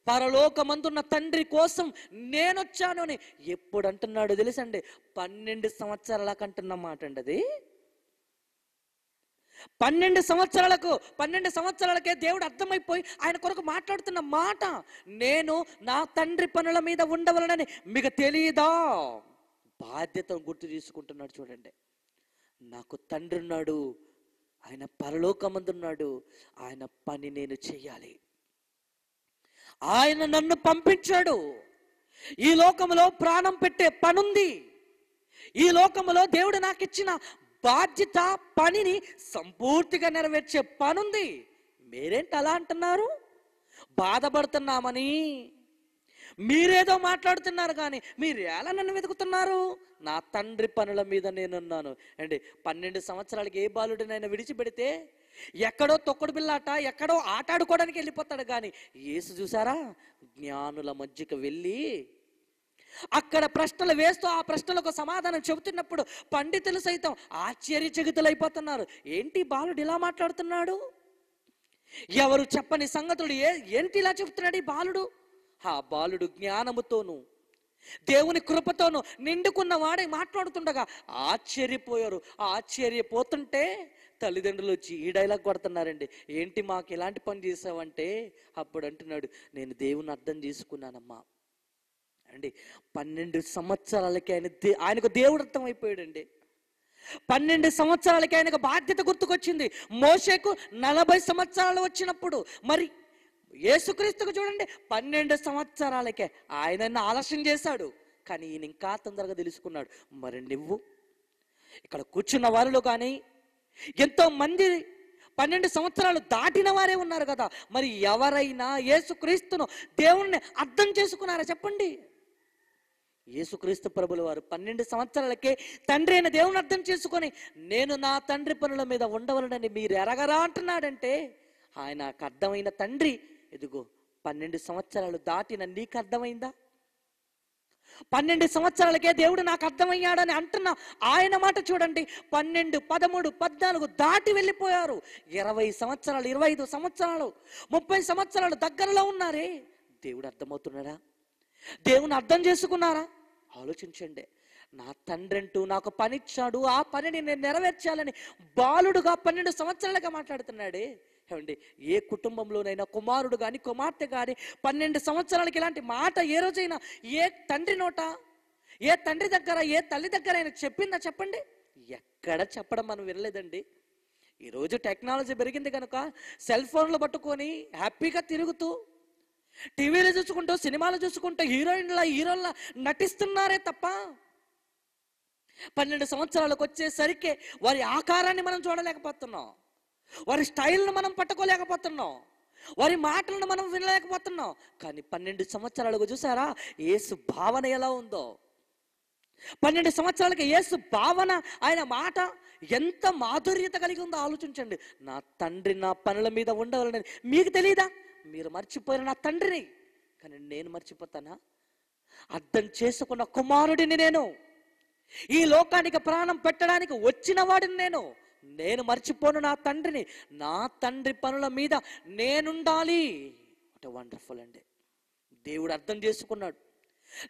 Speaker 2: పరలోకమందున్న తండ్రి కోసం నేనొచ్చాను అని ఎప్పుడు అంటున్నాడు తెలుసండి? 12 సంవత్సరాలకు అంటున్న మాట అండి అది. 12 సంవత్సరాలకే దేవుడు అర్థమైపోయి ఆయన కొరకు మాట్లాడుతున్న మాట, నేను నా తండ్రి పనుల మీద ఉండవలనని మీకు తెలియదా? బాధ్యతను గుర్తు తీసుకుంటున్నాడు చూడండి. నాకు తండ్రి ఉన్నాడు, ఆయన పరలోకమందున్నాడు, ఆయన పని నేను చెయ్యాలి. ఆయన నన్ను పంపించాడు. ఈ లోకములో ప్రాణం పెట్టే పనుంది. ఈ లోకములో దేవుడు నాకు ఇచ్చిన బాధ్యత, పనిని సంపూర్తిగా నెరవేర్చే పనుంది. మీరేంటి అలా అంటున్నారు? బాధపడుతున్నామని మీరేదో మాట్లాడుతున్నారు, కానీ మీరు ఎలా నన్ను వెతుకుతున్నారు? నా తండ్రి పనుల మీద నేనున్నాను అండి. 12 సంవత్సరాలకి ఏ బాలుడినైనా విడిచిపెడితే ఎక్కడో తొక్కుడు బిల్లాట, ఎక్కడో ఆటాడుకోవడానికి వెళ్ళిపోతాడు. కానీ యేసు చూసారా, జ్ఞానుల మధ్యకు వెళ్ళి అక్కడ ప్రశ్నలు వేస్తూ ఆ ప్రశ్నలకు సమాధానం చెబుతున్నప్పుడు పండితులు సైతం ఆశ్చర్యచకితులైపోతున్నారు. ఏంటి బాలుడు ఇలా మాట్లాడుతున్నాడు? ఎవరు చెప్పని సంగతులు ఏంటి ఇలా చెబుతున్నాడు ఈ బాలుడు? ఆ బాలుడు జ్ఞానముతోను దేవుని కృపతోను నిండుకున్న వాడే మాట్లాడుతుండగా ఆశ్చర్యపోయారు. ఆశ్చర్యపోతుంటే తల్లిదండ్రులు వచ్చి ఈ డైలాగ్ కొడుతున్నారండి, ఏంటి మాకు ఇలాంటి పని చేసావంటే అప్పుడు అంటున్నాడు, నేను దేవుని అర్థం చేసుకున్నానమ్మా అండి. 12 సంవత్సరాలకి ఆయనకు దేవుడు అర్థం అయిపోయాడండి. 12 సంవత్సరాలకి ఆయనకు బాధ్యత గుర్తుకొచ్చింది. మోషేకు 40 సంవత్సరాలు వచ్చినప్పుడు, మరి యేసుక్రీస్తుకు చూడండి 12 సంవత్సరాలకే ఆయన ఆలస్యం చేశాడు. కానీ ఈయన ఇంకా తొందరగా తెలుసుకున్నాడు. మరి నువ్వు ఇక్కడ కూర్చున్న వారిలో కానీ ఎంతో మంది 12 సంవత్సరాలు దాటిన వారే ఉన్నారు కదా. మరి ఎవరైనా యేసుక్రీస్తును దేవుణ్ణి అర్థం చేసుకున్నారా చెప్పండి? యేసుక్రీస్తు ప్రభుల వారు 12 సంవత్సరాలకే తండ్రి అయిన దేవుని అర్థం చేసుకొని నేను నా తండ్రి పనుల మీద ఉండవలనని మీరు ఎరగరా అంటున్నాడంటే ఆయనకు అర్థమైన తండ్రి. ఇదిగో 12 సంవత్సరాలు దాటిన నీకు అర్థమైందా? 12 సంవత్సరాలకే దేవుడు నాకు అర్థమయ్యాడని అంటున్నా ఆయన మాట చూడండి. 12, 13, 14 దాటి వెళ్ళిపోయారు. 20 సంవత్సరాలు, 25 సంవత్సరాలు, 30 సంవత్సరాలు దగ్గరలో ఉన్నారే. దేవుడు అర్థమవుతున్నాడా? దేవుని అర్థం చేసుకున్నారా? ఆలోచించండి. నా తండ్రి అంటూ నాకు పని ఇచ్చాడు, ఆ పనిని నేను నెరవేర్చాలని బాలుడుగా 12 సంవత్సరాలుగా మాట్లాడుతున్నాడే. ఏమండి, ఏ కుటుంబంలోనైనా కుమారుడు కానీ కుమార్తె కానీ 12 సంవత్సరాలకి ఇలాంటి మాట ఏ రోజైనా ఏ తండ్రి నోట, ఏ తండ్రి దగ్గర, ఏ తల్లి దగ్గర అయినా చెప్పిందా చెప్పండి? ఎక్కడ చెప్పడం మనం వినలేదండి. ఈరోజు టెక్నాలజీ పెరిగింది కనుక సెల్ ఫోన్లు పట్టుకొని హ్యాపీగా తిరుగుతూ టీవీలు చూసుకుంటూ సినిమాలు చూసుకుంటూ హీరోల నటిస్తున్నారే తప్ప 12 సంవత్సరాలకు వచ్చేసరికి వారి ఆకారాన్ని మనం చూడలేకపోతున్నాం, వారి స్టైల్ను మనం పట్టుకోలేకపోతున్నాం, వారి మాటలను మనం వినలేకపోతున్నాం. కానీ 12 సంవత్సరాలకు చూసారా యేసు భావన ఎలా ఉందో? 12 సంవత్సరాలకి యేసు భావన, ఆయన మాట ఎంత మాధుర్యత కలిగి ఉందో ఆలోచించండి. నా తండ్రి నా పనుల మీద ఉండవాలని మీకు తెలియదా? మీరు మర్చిపోయిన నా తండ్రిని, కానీ నేను మర్చిపోతానా? అర్థం చేసుకున్న కుమారుడిని నేను, ఈ లోకానికి ప్రాణం పెట్టడానికి వచ్చిన వాడిని నేను మర్చిపోను నా తండ్రిని. నా తండ్రి పనుల మీద నేనుండాలి. వాట్ వండర్ఫుల్ అండి. దేవుడు అర్థం చేసుకున్నాడు.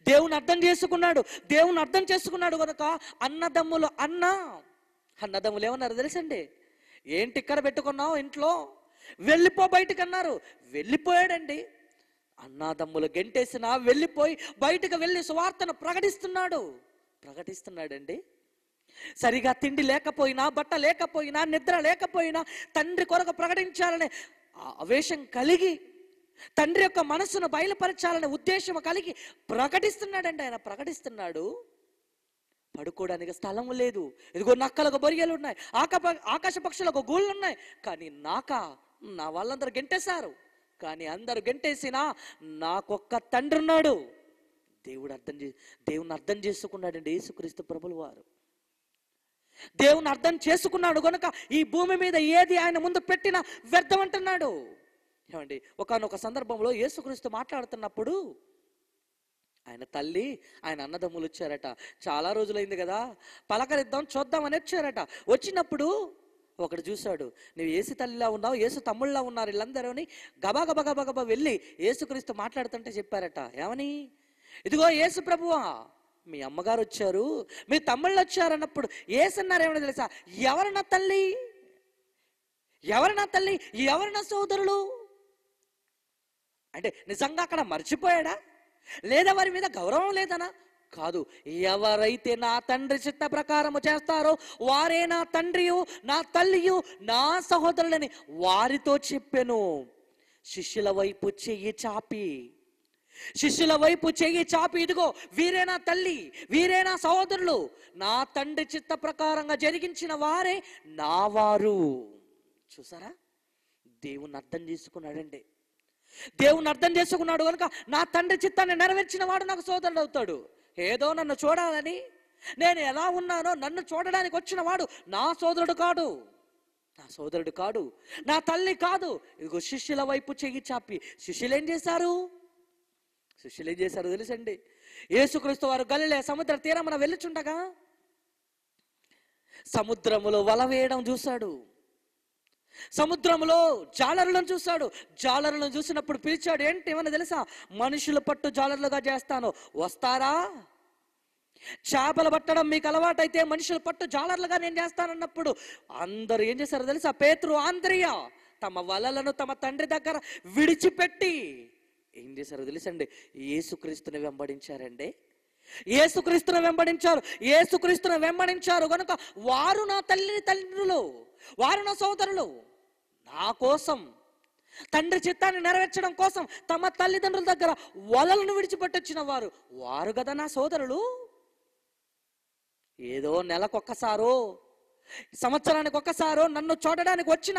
Speaker 2: దేవుని అర్థం చేసుకున్నాడు కనుక అన్నదమ్ములు ఏమన్నారు తెలుసండి? ఏంటి ఇక్కడ పెట్టుకున్నావు ఇంట్లో, వెళ్ళిపో బయటకు అన్నారు. వెళ్ళిపోయాడండి. అన్నదమ్ములు గెంటేసినా వెళ్ళిపోయి బయటకు వెళ్ళి సువార్తను ప్రకటిస్తున్నాడండి. సరిగా తిండి లేకపోయినా, బట్ట లేకపోయినా, నిద్ర లేకపోయినా తండ్రి కొరకు ప్రకటించాలనే ఆవేశం కలిగి, తండ్రి యొక్క మనసును బయలుపరచాలనే ఉద్దేశం కలిగి ప్రకటిస్తున్నాడండి. ఆయన ప్రకటిస్తున్నాడు. పడుకోవడానికి స్థలం లేదు. ఇదిగో నక్కలకు బొరియలు ఉన్నాయి, ఆకాశ పక్షులకు గూళ్ళు ఉన్నాయి, కానీ నా వాళ్ళందరూ గెంటేశారు. కానీ అందరూ గెంటేసినా నాకొక్క తండ్రి ఉన్నాడు. దేవుని అర్థం చేసుకున్నాడండి యేసుక్రీస్తు ప్రభులు వారు. దేవుని అర్థం చేసుకున్నాడు కనుక ఈ భూమి మీద ఏది ఆయన ముందు పెట్టినా వ్యర్థం అంటున్నాడు. ఏమండి, ఒకానొక సందర్భంలో యేసుక్రీస్తు మాట్లాడుతున్నప్పుడు ఆయన తల్లి, ఆయన అన్నదమ్ములు వచ్చారట. చాలా రోజులైంది కదా, పలకరిద్దాం చూద్దామని వచ్చారట. వచ్చినప్పుడు ఒకడు చూశాడు, నువ్వు యేసు తల్లిలా ఉన్నావు, యేసు తమ్ముళ్ళలా ఉన్నారు వీళ్ళందరూ అని గబా వెళ్ళి యేసుక్రీస్తు మాట్లాడుతుంటే చెప్పారట. ఏమని? ఇదిగో యేసు ప్రభువా, మీ అమ్మగారు వచ్చారు, మీ తమ్ముళ్ళు వచ్చారు అన్నప్పుడు యేసు అన్నారు ఏమన్నా తెలుసా? ఎవరు నా తల్లి, ఎవరు నా సోదరులు అంటే నిజంగా అక్కడ మర్చిపోయాడా? లేదా వారి మీద గౌరవం లేదనా? కాదు. ఎవరైతే నా తండ్రి చిత్త ప్రకారము చేస్తారో వారే నా తండ్రియు, నా తల్లియు, నా సహోదరులని వారితో చెప్పెను. శిష్యుల వైపు చెయ్యి చాపి ఇదిగో వీరే నా తల్లి, వీరే నా సహోదరులు, నా తండ్రి చిత్త ప్రకారంగా జరిగించిన వారే నా వారు. చూసారా? దేవుని అర్థం చేసుకున్నాడండి. దేవుని అర్థం చేసుకున్నాడు కనుక నా తండ్రి చిత్తాన్ని నెరవేర్చిన వాడు నాకు సోదరుడు అవుతాడు. ఏదో నన్ను చూడాలని, నేను ఎలా ఉన్నానో నన్ను చూడడానికి వచ్చిన వాడు నా సోదరుడు కాడు, నా తల్లి కాదు. ఇదిగో శిష్యుల వైపు చెయ్యి చాపి శిష్యులు ఏం చేశారు తెలుసండి? యేసుక్రీస్తు వారు గలిలయ సముద్ర తీరమున వెళ్ళుచుండగా సముద్రములో వల వేయడం చూశాడు. సముద్రంలో జాలరులను చూసినప్పుడు పిలిచాడు. ఏంటి ఏమన్నా తెలుసా? మనుషులు పట్టు జాలరులుగా చేస్తాను, వస్తారా? చేపలు పట్టడం మీకు అలవాటైతే మనుషులు పట్టు జాలర్లుగా నేను చేస్తానన్నప్పుడు అందరూ ఏం చేశారో తెలుసా? పేతురు, ఆంద్రియా తమ వలలను తమ తండ్రి దగ్గర విడిచిపెట్టి ఏం చేశారో తెలుసండి? యేసుక్రీస్తుని వెంబడించారండి. యేసుక్రీస్తుని వెంబడించారు కనుక వారు నా తండ్రులు, వారు నా సోదరులు. నా కోసం, తండ్రి చిత్తాన్ని నెరవేర్చడం కోసం తమ తల్లిదండ్రుల దగ్గర వలలను విడిచిపెట్టొచ్చిన వారు కదా నా సోదరులు. ఏదో నెలకొక్కసారో, సంవత్సరానికి ఒక్కసారో నన్ను చూడడానికి వచ్చిన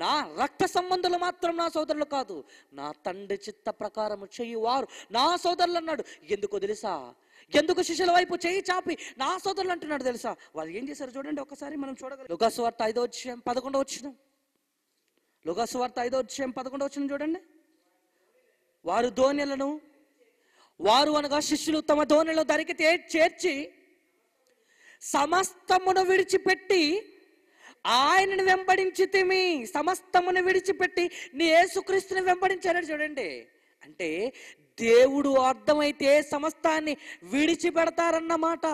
Speaker 2: నా రక్త సంబంధులు మాత్రం నా సోదరులు కాదు, నా తండ్రి చిత్త ప్రకారం చెయ్యువారు నా సోదరులు అన్నాడు. ఎందుకో తెలుసా? ఎందుకు శిష్యుల వైపు చేయి చాపి నా సోదరులు అంటున్నాడు తెలుసా? వాళ్ళు ఏం చేశారు చూడండి, ఒకసారి మనం చూడగలం. లూకాసు వార్త 5వ అధ్యాయం 11వ వచనం. లూకాసు వార్త 5వ అధ్యాయం 11వ వచనం చూడండి. వారు అనగా శిష్యులు తమ దోణిలో దరికి చేర్చి సమస్తమును విడిచిపెట్టి ఆయనను వెంబడించితిమి. సమస్తమును విడిచిపెట్టి నీ యేసుక్రీస్తుని వెంబడించారని చూడండి. అంటే దేవుడు అర్థమైతే సమస్తాన్ని విడిచిపెడతారన్నమాట.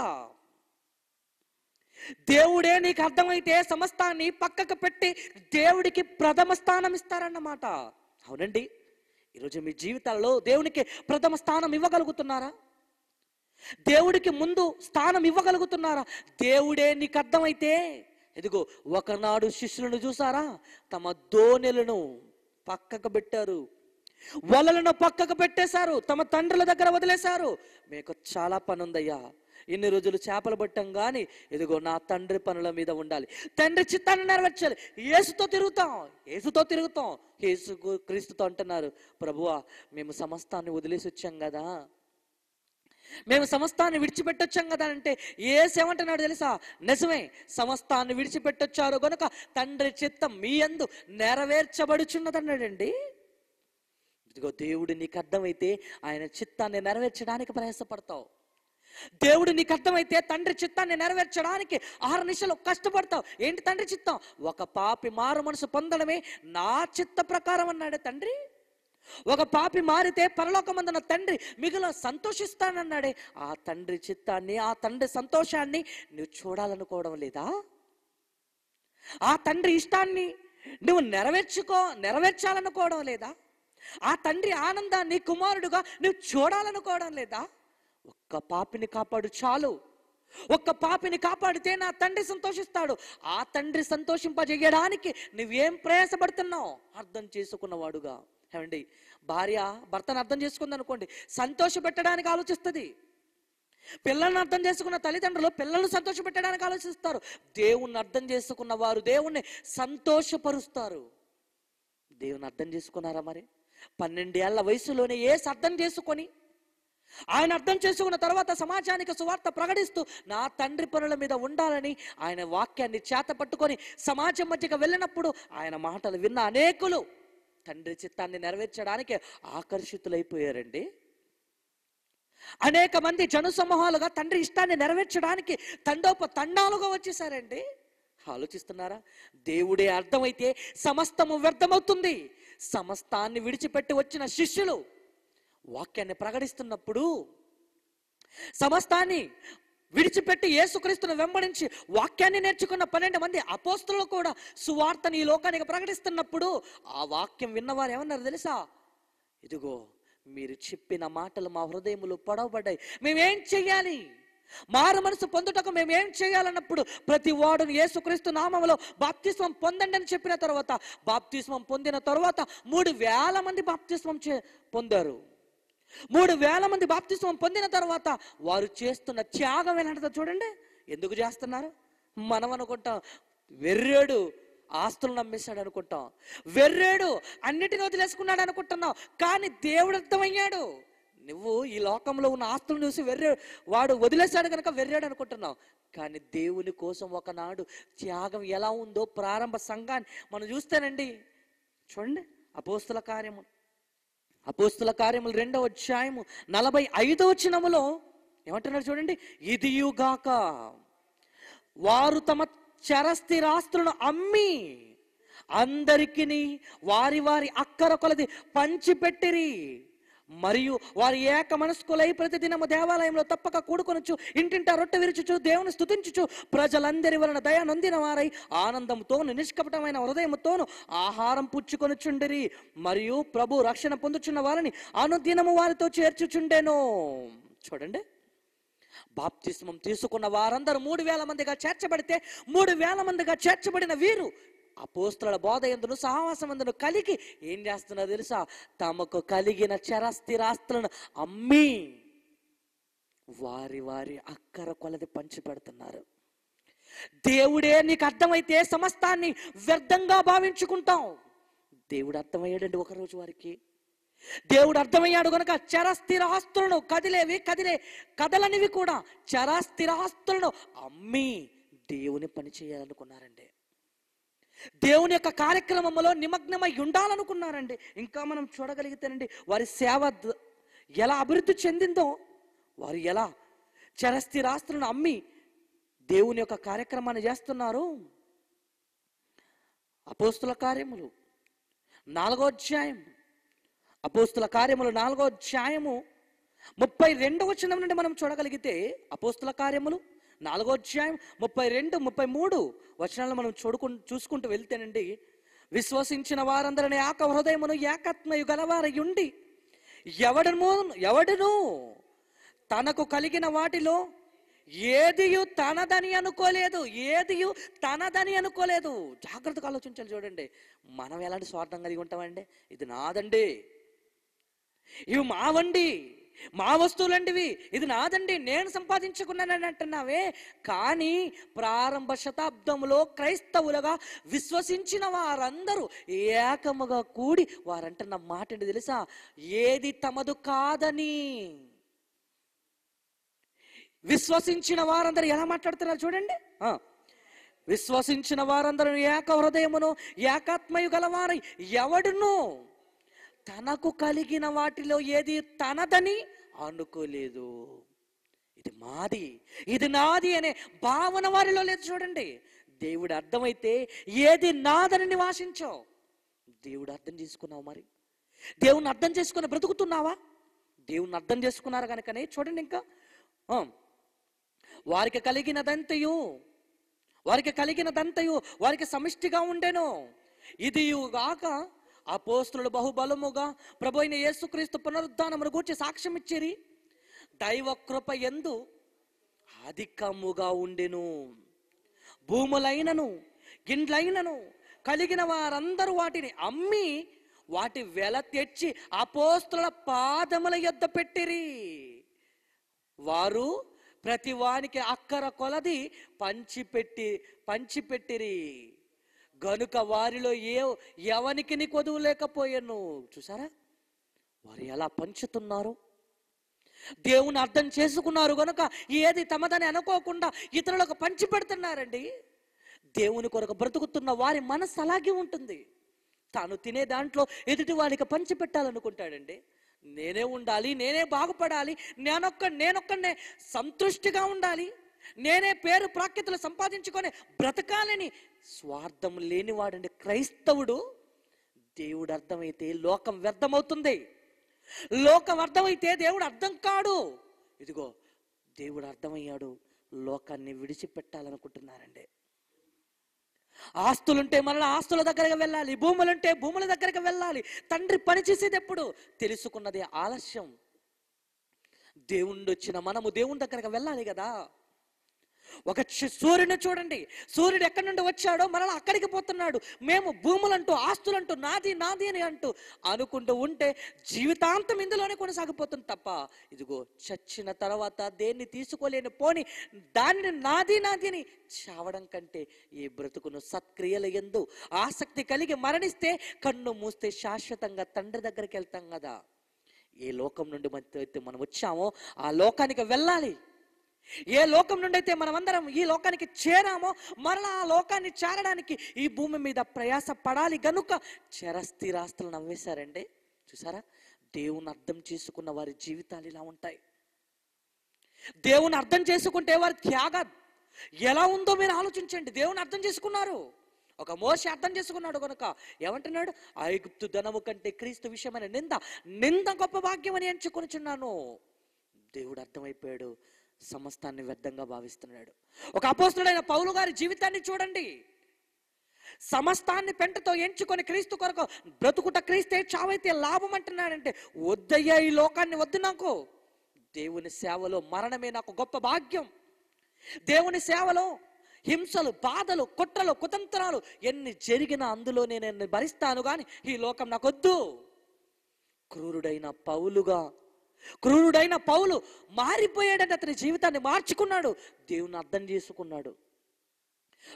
Speaker 2: దేవుడే నీకు అర్థమైతే సమస్తాన్ని పక్కకు పెట్టి దేవుడికి ప్రథమ స్థానం ఇస్తారన్నమాట. అవునండి, ఈరోజు మీ జీవితాల్లో దేవునికి ప్రథమ స్థానం ఇవ్వగలుగుతున్నారా? దేవుడికి ముందు స్థానం ఇవ్వగలుగుతున్నారా? దేవుడే నీకు అర్థమైతే, ఇదిగో ఒకనాడు శిష్యులను చూసారా? తమ దోణెలను పక్కకు పెట్టారు, వలలను పక్కకు పెట్టేశారు, తమ తండ్రుల దగ్గర వదిలేశారు. మీకు చాలా పని ఉందయ్యా, ఇన్ని రోజులు చేపలు పట్టాం కానీ ఇదిగో నా తండ్రి పనుల మీద ఉండాలి, తండ్రి చిత్తాన్ని నెరవేర్చాలి. యేసుతో తిరుగుతాం, యేసు క్రీస్తుతో అంటున్నారు, ప్రభువా మేము సమస్తాన్ని వదిలేసి వచ్చాం కదా, మేము సమస్తాన్ని విడిచిపెట్టొచ్చాం కదా అంటే యేసు ఏమంటున్నాడు తెలుసా? నిజమే, సమస్తాన్ని విడిచిపెట్టొచ్చారు గనుక తండ్రి చిత్తం మీ యందు నెరవేర్చబడుచున్నదన్నాడండి. ఇదిగో దేవుడు నీకు అర్థమైతే ఆయన చిత్తాన్ని నెరవేర్చడానికి ప్రయాసపడతావు. దేవుడు నీకు అర్థమైతే తండ్రి చిత్తాన్ని నెరవేర్చడానికి అహర్నిశలు కష్టపడతావు. ఏంటి తండ్రి చిత్తం? ఒక పాపి మారు మనసు పొందడమే నా చిత్త ప్రకారం అన్నాడు తండ్రి. ఒక పాపి మారితే పరలోకమందున తండ్రి మిగుల సంతోషిస్తానన్నాడే. ఆ తండ్రి చిత్తాన్ని, ఆ తండ్రి సంతోషాన్ని నువ్వు చూడాలనుకోవడం లేదా? ఆ తండ్రి ఇష్టాన్ని నువ్వు నెరవేర్చాలనుకోవడం లేదా? ఆ తండ్రి ఆనందాన్ని కుమారుడుగా నువ్వు చూడాలనుకోవడం లేదా? ఒక్క పాపిని కాపాడు చాలు. ఒక్క పాపిని కాపాడితే నా తండ్రి సంతోషిస్తాడు. ఆ తండ్రి సంతోషింపజేయడానికి నువ్వేం ప్రయాసపడుతున్నావు? అర్థం చేసుకున్నవాడుగా. ఏమండి, భార్య భర్తను అర్థం చేసుకుంది అనుకోండి, సంతోష పెట్టడానికి ఆలోచిస్తుంది. పిల్లల్ని అర్థం చేసుకున్న తల్లిదండ్రులు పిల్లల్ని సంతోష పెట్టడానికి ఆలోచిస్తారు. దేవుణ్ణి అర్థం చేసుకున్న వారు దేవుణ్ణి సంతోషపరుస్తారు. దేవుని అర్థం చేసుకున్నారా? మరి 12 ఏళ్ల వయసులోనే యేసు అర్థం చేసుకొని, ఆయన అర్థం చేసుకున్న తర్వాత సమాజానికి సువార్త ప్రకటిస్తూ నా తండ్రి పనుల మీద ఉండాలని ఆయన వాక్యాన్ని చేత పట్టుకొని సమాజం మధ్యకి వెళ్ళినప్పుడు ఆయన మాటలు విన్న అనేకులు తండ్రి చిత్తాన్ని నెరవేర్చడానికి ఆకర్షితులైపోయారండి. అనేక మంది జనసమూహాలుగా తండ్రి ఇష్టాన్ని నెరవేర్చడానికి తండాలుగా వచ్చేసారండి. ఆలోచిస్తున్నారా? దేవుడే అర్థమైతే సమస్తము వ్యర్థమవుతుంది. సమస్తాన్ని విడిచిపెట్టి వచ్చిన శిష్యులు వాక్యాన్ని ప్రకటిస్తున్నప్పుడు, సమస్తాన్ని విడిచిపెట్టి యేసుక్రీస్తును వెంబడించి వాక్యాన్ని నేర్చుకున్న 12 మంది అపోస్తలులు కూడా సువార్తని ఈ లోకానికి ప్రకటిస్తున్నప్పుడు ఆ వాక్యం విన్నవారు ఏమన్నారు తెలుసా? ఇదిగో మీరు చెప్పిన మాటలు మా హృదయములు పొడవబడ్డాయి, మేమేం చెయ్యాలి? మారు మనసు పొందుటకు మేమేం చేయాలన్నప్పుడు ప్రతి వాడును యేసుక్రీస్తు నామములో బాప్తిస్మం పొందండి అని చెప్పిన తర్వాత, బాప్తిస్మం పొందిన తర్వాత 3,000 మంది బాప్తిస్మం పొందారు. 3,000 మంది బాప్తిస్మం పొందిన తర్వాత వారు చేస్తున్న త్యాగం ఎలాంటిదో చూడండి. ఎందుకు చేస్తున్నారు? మనం అనుకుంటాం వెర్రేడు ఆస్తులను అమ్మేశాడు అనుకుంటాం, వెర్రేడు అన్నిటిని వదిలేసుకున్నాడు అనుకుంటున్నాం. కానీ దేవుడు అర్థమయ్యాడు. నువ్వు ఈ లోకంలో ఉన్న ఆస్తులను చూసి వాడు వదిలేశాడు కనుక వెర్రాడు అనుకుంటున్నావు. కానీ దేవుని కోసం ఒకనాడు త్యాగం ఎలా ఉందో ప్రారంభ సంఘాన్ని మనం చూస్తేనండి. చూడండి, అపోస్తుల కార్యములు 2వ అధ్యాయము 45వ వచనములో ఏమంటున్నారు చూడండి. ఇదియుగాక వారు తమ చరస్థిరాస్తులను అమ్మి అందరికిని వారి వారి అక్కర కొలది పంచిపెట్టిరి. మరియు వారి ఏక మనస్కులై ప్రతిదినము దేవాలయంలో తప్పక కూడుకొనొచ్చు, ఇంటింటా రొట్టె విరుచుచు దేవుని స్తుతించుచు ప్రజలందరి వలన దయ నొందిన వారై ఆనందంతోను నిష్కపటమైన హృదయముతోను ఆహారం పుచ్చుకొనుచుండిరి. మరియు ప్రభు రక్షణ పొందుచున్న వారిని అనుదినము వారితో చేర్చుచుండెను. చూడండి, బాప్తిస్మం తీసుకున్న వారందరూ 3,000 మందిగా చేర్చబడితే 3,000 మందిగా చేర్చబడిన వీరు అపోస్తలుల బోధ యందును సహవాసమందును కలిగి ఏం చేస్తున్నారు తెలుసా? తమకు కలిగిన చరస్థిరాస్తులను అమ్మి వారి వారి అక్కర కొలది పంచి పెడుతున్నారు. దేవుడే నీకు అర్థమైతే సమస్తాన్ని వ్యర్థంగా భావించుకుంటాం. దేవుడు అర్థమయ్యాడండి ఒకరోజు వారికి. దేవుడు అర్థమయ్యాడు కనుక చరస్థిరాస్తులను కదలనివి కూడా చరస్థిరాస్తులను అమ్మి దేవుని పని చేయాలనుకున్నారండి. దేవుని యొక్క కార్యక్రమంలో నిమగ్నమై ఉండాలనుకున్నారండి. ఇంకా మనం చూడగలిగితేనండి వారి సేవ ఎలా అభివృద్ధి చెందిందో, వారు ఎలా చరస్థిరాస్తులను అమ్మి దేవుని యొక్క కార్యక్రమాన్ని చేస్తున్నారు. అపోస్తుల కార్యములు 4వ అధ్యాయం 32వ వచనం నుండి మనం చూడగలిగితే, అపోస్తుల కార్యములు 4వ అధ్యాయం 32, 33 వచనాలను మనం చూసుకుంటూ వెళ్తేనండి, విశ్వసించిన వారందరిని ఏక హృదయమును ఏకాత్మయు గలవారై ఉండి ఎవడును తనకు కలిగిన వాటిలో ఏదియు తనదని అనుకోలేదు. జాగ్రత్తగా ఆలోచించాలి. చూడండి, మనం ఎలాంటి స్వార్థం కలిగి ఉంటామండి? ఇది నాదండి, ఇవి మావండి, మా వస్తువులండివి, ఇది నాదండి, నేను సంపాదించుకున్నానని అంటున్నావే. కానీ ప్రారంభ శతాబ్దంలో క్రైస్తవులుగా విశ్వసించిన వారందరూ ఏకముగా కూడి వారంటున్న మాట ఏంటి తెలుసా? ఏది తమదు కాదని. విశ్వసించిన వారందరూ ఎలా మాట్లాడుతున్నారు చూడండి. విశ్వసించిన వారందరూ ఏక హృదయమును ఏకాత్మయు గలవారై ఎవడును తనకు కలిగిన వాటిలో ఏది తనదని అనుకోలేదు. ఇది మాది, ఇది నాది అనే భావన వారిలో లేదు. చూడండి, దేవుడు అర్థమైతే ఏది నాదని నివాసించావు. దేవుడు అర్థం చేసుకున్నావు. మరి దేవుని అర్థం చేసుకుని బ్రతుకుతున్నావా? దేవుని అర్థం చేసుకున్నారు కనుకనే చూడండి, ఇంకా వారికి కలిగినదంతయు వారికి సమిష్టిగా ఉండెను. ఇది గాక అపోస్తులు బహుబలముగా ప్రభు అయిన యేసుక్రీస్తు పునరుద్ధానమును గూర్చి సాక్ష్యం ఇచ్చిరి. దైవ కృప యందు అధికముగా ఉండెను. భూములైనను గిండ్లైనను కలిగిన వారందరూ వాటిని అమ్మి వాటి వెల తెచ్చి అపోస్తుల పాదముల యొద్ద పెట్టిరి. వారు ప్రతి వానికి అక్కర కొలది పంచిపెట్టిరి గనుక వారిలో ఎవనికి కొదువు లేకపోయాను. చూసారా వారు ఎలా పంచుతున్నారు? దేవుని అర్థం చేసుకున్నారు గనుక ఏది తమదని అనుకోకుండా ఇతరులకు పంచి పెడుతున్నారండి. దేవుని కొరకు బ్రతుకుతున్న వారి మనసు అలాగే ఉంటుంది. తాను తినే దాంట్లో ఎదుటి వారికి పంచి పెట్టాలనుకుంటాడండి. నేనే ఉండాలి, నేనే బాగుపడాలి, నేనొక్కనే సంతృష్టిగా ఉండాలి, నేనే పేరు ప్రాఖ్యతలు సంపాదించుకొని బ్రతకాలని స్వార్థం లేనివాడండి క్రైస్తవుడు. దేవుడు అర్థమైతే లోకం వ్యర్థమవుతుంది. లోకం అర్థమైతే దేవుడు అర్థం కాడు. ఇదిగో దేవుడు అర్థమయ్యాడు, లోకాన్ని విడిచిపెట్టాలనుకుంటున్నారండి. ఆస్తులుంటే మరలా ఆస్తుల దగ్గరకు వెళ్ళాలి, భూములుంటే భూముల దగ్గరకు వెళ్ళాలి. తండ్రి పనిచేసేది ఎప్పుడు తెలుసుకున్నదే ఆలస్యం. దేవుణ్ణి వచ్చిన మనము దేవుని దగ్గరకు వెళ్ళాలి కదా. ఒక సూర్యుని చూడండి, సూర్యుడు ఎక్కడి నుండి వచ్చాడో మరలా అక్కడికి పోతున్నాడు. మేము భూములంటూ ఆస్తులంటూ నాది నాది అని అంటూ అనుకుంటూ ఉంటే జీవితాంతం ఇందులోనే కొనసాగిపోతుంది తప్ప ఇదిగో చచ్చిన తర్వాత దేన్ని తీసుకోలేని పోని దానిని నాది నాది అని చావడం కంటే ఈ బ్రతుకును సత్క్రియల యందు ఆసక్తి కలిగి మరణిస్తే కన్ను మూస్తే శాశ్వతంగా తండ్రి దగ్గరికి వెళ్తాం కదా. ఏ లోకం నుండి మనం వచ్చామో ఆ లోకానికి వెళ్ళాలి. ఏ లోకం నుండి అయితే మనమందరం ఈ లోకానికి చేరామో మరలా ఆ లోకాన్ని చేరడానికి ఈ భూమి మీద ప్రయాస పడాలి గనుక చరస్థిరాస్తులను నవ్వేశారండి. చూసారా, దేవుని అర్థం చేసుకున్న వారి జీవితాలు ఇలా ఉంటాయి. దేవుని అర్థం చేసుకుంటే వారి త్యాగం ఎలా ఉందో మీరు ఆలోచించండి. దేవుని అర్థం చేసుకున్నారు. ఒక మోషే అర్థం చేసుకున్నాడు కనుక ఏమంటున్నాడు? ఐగుప్తు ధనము కంటే క్రీస్తు విషయమైన నింద గొప్ప భాగ్యం అని ఎంచుకొనిచున్నాను. దేవుడు అర్థమైపోయాడు, సమస్తాన్ని వ్యర్థంగా భావిస్తున్నాడు. ఒక అపోస్తుడైన పౌలు గారి జీవితాన్ని చూడండి. సమస్తాన్ని పెంటతో ఎంచుకొని క్రీస్తు కొరకు బ్రతుకుట క్రీస్తే చావైతే లాభం అంటున్నాడంటే వద్దయ్యా, ఈ లోకాన్ని వద్దు, నాకు దేవుని సేవలో మరణమే నాకు గొప్ప భాగ్యం. దేవుని సేవలో హింసలు, బాధలు, కుట్రలు, కుతంత్రాలు ఎన్ని జరిగినా అందులోనే నేను భరిస్తాను కానీ ఈ లోకం నాకొద్దు. క్రూరుడైన పౌలు మారిపోయాడంటే అతని జీవితాన్ని మార్చుకున్నాడు, దేవుని అర్థం చేసుకున్నాడు.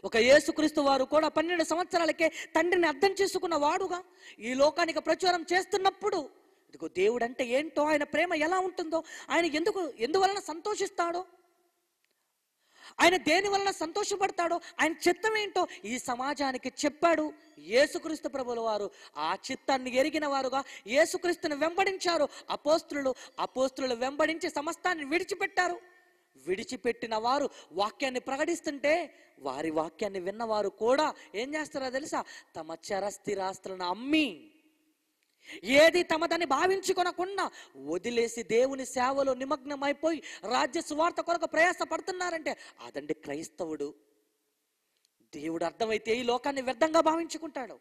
Speaker 2: ఒక యేసుక్రీస్తు వారు కూడా 12 సంవత్సరాలకే తండ్రిని అర్థం చేసుకున్న వాడుగా ఈ లోకానికి ప్రచారం చేస్తున్నప్పుడు ఇదిగో దేవుడు అంటే ఏంటో, ఆయన ప్రేమ ఎలా ఉంటుందో, ఆయన ఎందువలన సంతోషిస్తాడో, ఆయన దేని వలన సంతోషపడతాడో, ఆయన చిత్తం ఏంటో ఈ సమాజానికి చెప్పాడు. యేసుక్రీస్తు ప్రభుల వారు ఆ చిత్తాన్ని ఎరిగిన వారుగా యేసుక్రీస్తుని వెంబడించారు. అపోస్తులు వెంబడించి సమస్తాన్ని విడిచిపెట్టారు. విడిచిపెట్టిన వారు వాక్యాన్ని ప్రకటిస్తుంటే వారి వాక్యాన్ని విన్నవారు కూడా ఏం చేస్తారో తెలుసా? తమ చరస్థిరాస్తులను అమ్మి ఏది తమదని భావించుకొనకుండా వదిలేసి దేవుని సేవలో నిమగ్నమైపోయి రాజ్య సువార్త కొరకు ప్రయాస పడుతున్నారంటే అదండి క్రైస్తవుడు. దేవుడు అర్థమైతే ఈ లోకాన్ని వ్యర్థంగా భావించుకుంటాడు.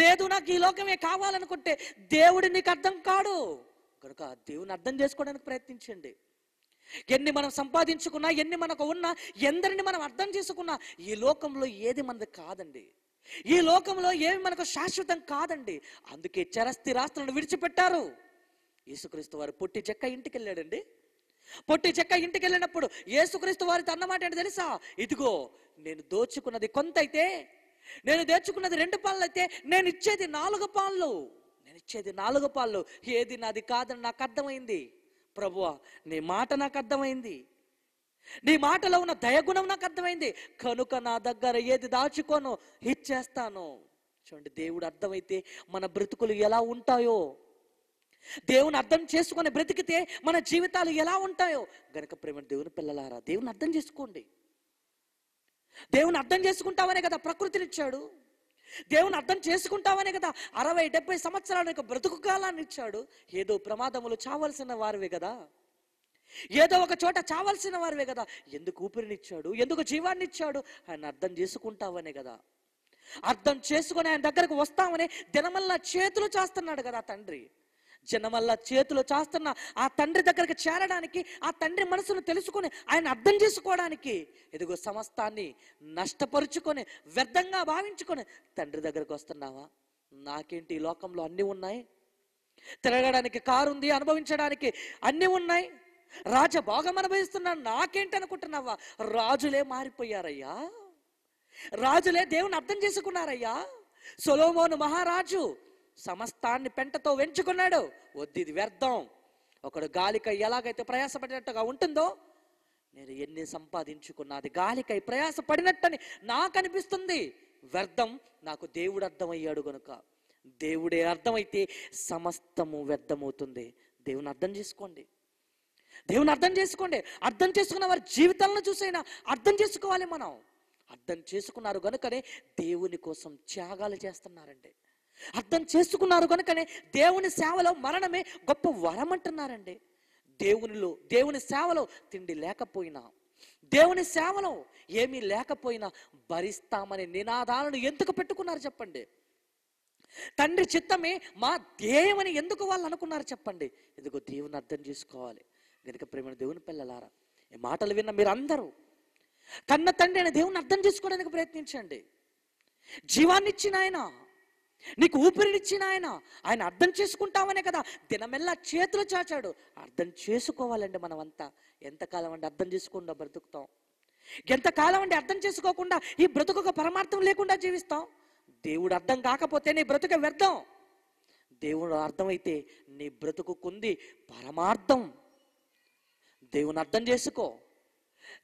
Speaker 2: లేదు నాకు ఈ లోకమే కావాలనుకుంటే దేవుడు నీకు అర్థం కాడు కనుక దేవుని అర్థం చేసుకోవడానికి ప్రయత్నించండి. ఎన్ని మనం సంపాదించుకున్నా, ఎన్ని మనకు ఉన్నా, ఎందరిని మనం అర్థం చేసుకున్నా ఈ లోకంలో ఏది మనది కాదండి. ఈ లోకంలో ఏమి మనకు శాశ్వతం కాదండి. అందుకే చరస్థిరాస్తులను విడిచిపెట్టారు. యేసుక్రీస్తు వారు పొట్టి చెక్క ఇంటికి వెళ్ళాడండి. పొట్టి చెక్క ఇంటికి వెళ్ళినప్పుడు యేసుక్రీస్తు వారితో అన్నమాట ఏంటి తెలుసా? ఇదిగో నేను దోచుకున్నది కొంత అయితే, నేను దోచుకున్నది 2 పాలు అయితే నేను ఇచ్చేది 4 పాలు. నేను ఇచ్చేది 4 పాలు. ఏది నాది కాదని నాకు అర్థమైంది ప్రభువా, నీ మాట నాకు అర్థమైంది. నీ మాటలో ఉన్న దయగుణం నాకు అర్థమైంది కనుక నా దగ్గర ఏది దాచుకోను ఇచ్చేస్తాను. చూడండి, దేవుడు అర్థమైతే మన బ్రతుకులు ఎలా ఉంటాయో, దేవుని అర్థం చేసుకొని బ్రతికితే మన జీవితాలు ఎలా ఉంటాయో గనక ప్రేమ దేవుని పిల్లలారా, దేవుని అర్థం చేసుకోండి. దేవుని అర్థం చేసుకుంటావనే కదా ప్రకృతినిచ్చాడు. దేవుని అర్థం చేసుకుంటావనే కదా 60-70 సంవత్సరాల యొక్క బ్రతుకు కాలాన్ని ఇచ్చాడు. ఏదో ప్రమాదములు చావాల్సిన వారివే కదా, ఏదో ఒక చోట చావాల్సిన వారివే కదా. ఎందుకు ఊపిరినిచ్చాడు, ఎందుకు జీవాన్ని ఇచ్చాడు, ఆయన అర్థం చేసుకుంటావనే కదా. అర్థం చేసుకొని ఆయన దగ్గరకు వస్తామని దినమల్లా చేతులు చేస్తున్నాడు కదా తండ్రి. జనమల్లా చేతులు చేస్తున్న ఆ తండ్రి దగ్గరికి చేరడానికి, ఆ తండ్రి మనసును తెలుసుకొని ఆయన అర్థం చేసుకోవడానికి ఎదుగో సమస్తాన్ని నష్టపరుచుకొని వ్యర్థంగా భావించుకొని తండ్రి దగ్గరకు వస్తున్నావా? నాకేంటి ఈ లోకంలో అన్నీ ఉన్నాయి, తిరగడానికి కారు ఉంది, అనుభవించడానికి అన్నీ ఉన్నాయి, రాజభోగం అనుభవిస్తున్నాను, నాకేంటి అనుకుంటున్నావా? రాజులే మారిపోయారయ్యా, రాజులే దేవుని అర్థం చేసుకున్నారయ్యా. సొలొమోను మహారాజు సమస్తాన్ని పెంటతో వెంచుకున్నాడు. వద్దు, ఇది వ్యర్థం. ఒకడు గాలికై ఎలాగైతే ప్రయాసపడినట్టుగా ఉంటుందో, నేను ఎన్ని సంపాదించుకున్నా అది గాలికై ప్రయాసపడినట్టని నాకు అనిపిస్తుంది. వ్యర్థం. నాకు దేవుడు అర్థమయ్యాడు గనుక, దేవుడే అర్థమైతే సమస్తము వ్యర్థమవుతుంది. దేవుని అర్థం చేసుకోండి, దేవుని అర్థం చేసుకోండి. అర్థం చేసుకున్న వారి జీవితాలను చూసైనా అర్థం చేసుకోవాలి. మనం అర్థం చేసుకున్నారు కనుకనే దేవుని కోసం త్యాగాలు చేస్తున్నారండి. అర్థం చేసుకున్నారు కనుకనే దేవుని సేవలో మరణమే గొప్ప వరం అంటున్నారండి. దేవుని సేవలో తిండి లేకపోయినా, దేవుని సేవలో ఏమీ లేకపోయినా భరిస్తామనే నినాదాలను ఎందుకు పెట్టుకున్నారు చెప్పండి? తండ్రి చిత్తమే మా ధ్యేయమని ఎందుకు వాళ్ళు అనుకున్నారు చెప్పండి? ఇదిగో దేవుని అర్థం చేసుకోవాలి. గనుక ప్రేమ దేవుని పిల్లలారా, ఈ మాటలు విన్న మీరు అందరూ కన్న తండ్రి అనే దేవుని అర్థం చేసుకోవడానికి ప్రయత్నించండి. జీవాన్ని ఇచ్చిన ఆయన, నీకు ఊపిరినిచ్చిన ఆయన అర్థం చేసుకుంటామనే కదా దినమెల్లా చేతులు చాచాడు. అర్థం చేసుకోవాలండి. మనమంతా ఎంతకాలం అండి అర్థం చేసుకుండా బ్రతుకుతాం? ఎంతకాలం అండి అర్థం చేసుకోకుండా ఈ బ్రతుకు పరమార్థం లేకుండా జీవిస్తాం? దేవుడు అర్థం కాకపోతే నీ బ్రతుకు వ్యర్థం. దేవుడు అర్థమైతే నీ బ్రతుకుకుంది పరమార్థం. దేవుని అర్థం చేసుకో.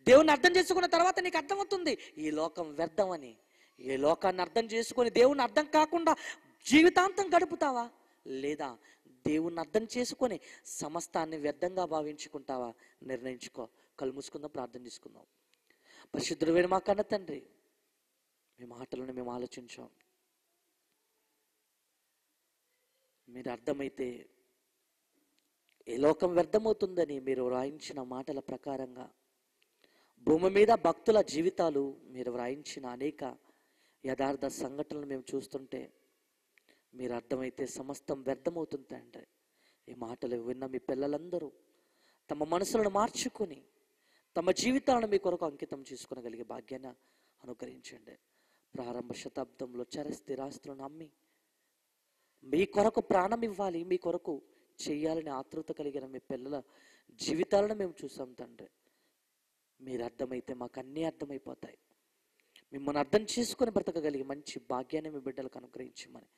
Speaker 2: దేవుని అర్థం చేసుకున్న తర్వాత నీకు అర్థమవుతుంది ఈ లోకం వ్యర్థం అని. ఏ లోకాన్ని అర్థం చేసుకొని దేవుని అర్థం కాకుండా జీవితాంతం గడుపుతావా, లేదా దేవుని అర్థం చేసుకొని సమస్తాన్ని వ్యర్థంగా భావించుకుంటావా? నిర్ణయించుకో. కళ్ళు మూసుకుందాం, ప్రార్థన చేసుకుందాం. పరిశుద్ధుడైన మా కన్న తండ్రి, మీ మాటలను మేము ఆలోచించాం. మీరు అర్థమైతే ఏ లోకం వ్యర్థమవుతుందని మీరు వ్రాయించిన మాటల ప్రకారంగా భూమి మీద భక్తుల జీవితాలు మీరు వ్రాయించిన అనేక యథార్థ సంఘటనలు మేము చూస్తుంటే మీరు అర్థమైతే సమస్తం వ్యర్థమవుతుంది తండ్రి. ఈ మాటలు విన్న మీ పిల్లలందరూ తమ మనసులను మార్చుకొని తమ జీవితాలను మీ కొరకు అంకితం చేసుకునగలిగే భాగ్యాన్ని అనుగ్రహించండి. ప్రారంభ శతాబ్దంలో చరస్థిరాస్తులను అమ్మి మీ కొరకు ప్రాణం ఇవ్వాలి, మీ కొరకు చెయ్యాలని ఆతృత కలిగిన మీ పిల్లల జీవితాలను మేము చూసాం తండ్రి. మీరు అర్థమైతే మాకు అన్నీ అర్థమైపోతాయి. మిమ్మల్ని అర్థం చేసుకుని బ్రతకగలిగే మంచి భాగ్యాన్ని మీ బిడ్డలకు అనుగ్రహించమని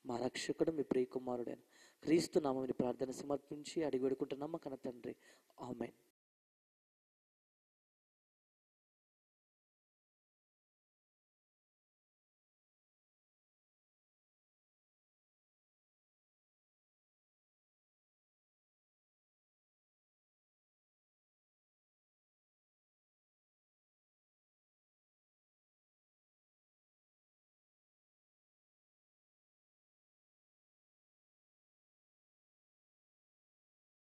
Speaker 2: మా రక్షకుడు మీ ప్రియకుమారుడైన క్రీస్తు నామమున ప్రార్థన సమర్పించి అడిగి వేడుకుంటున్నాం మా కన్న తండ్రి. ఆమేన్.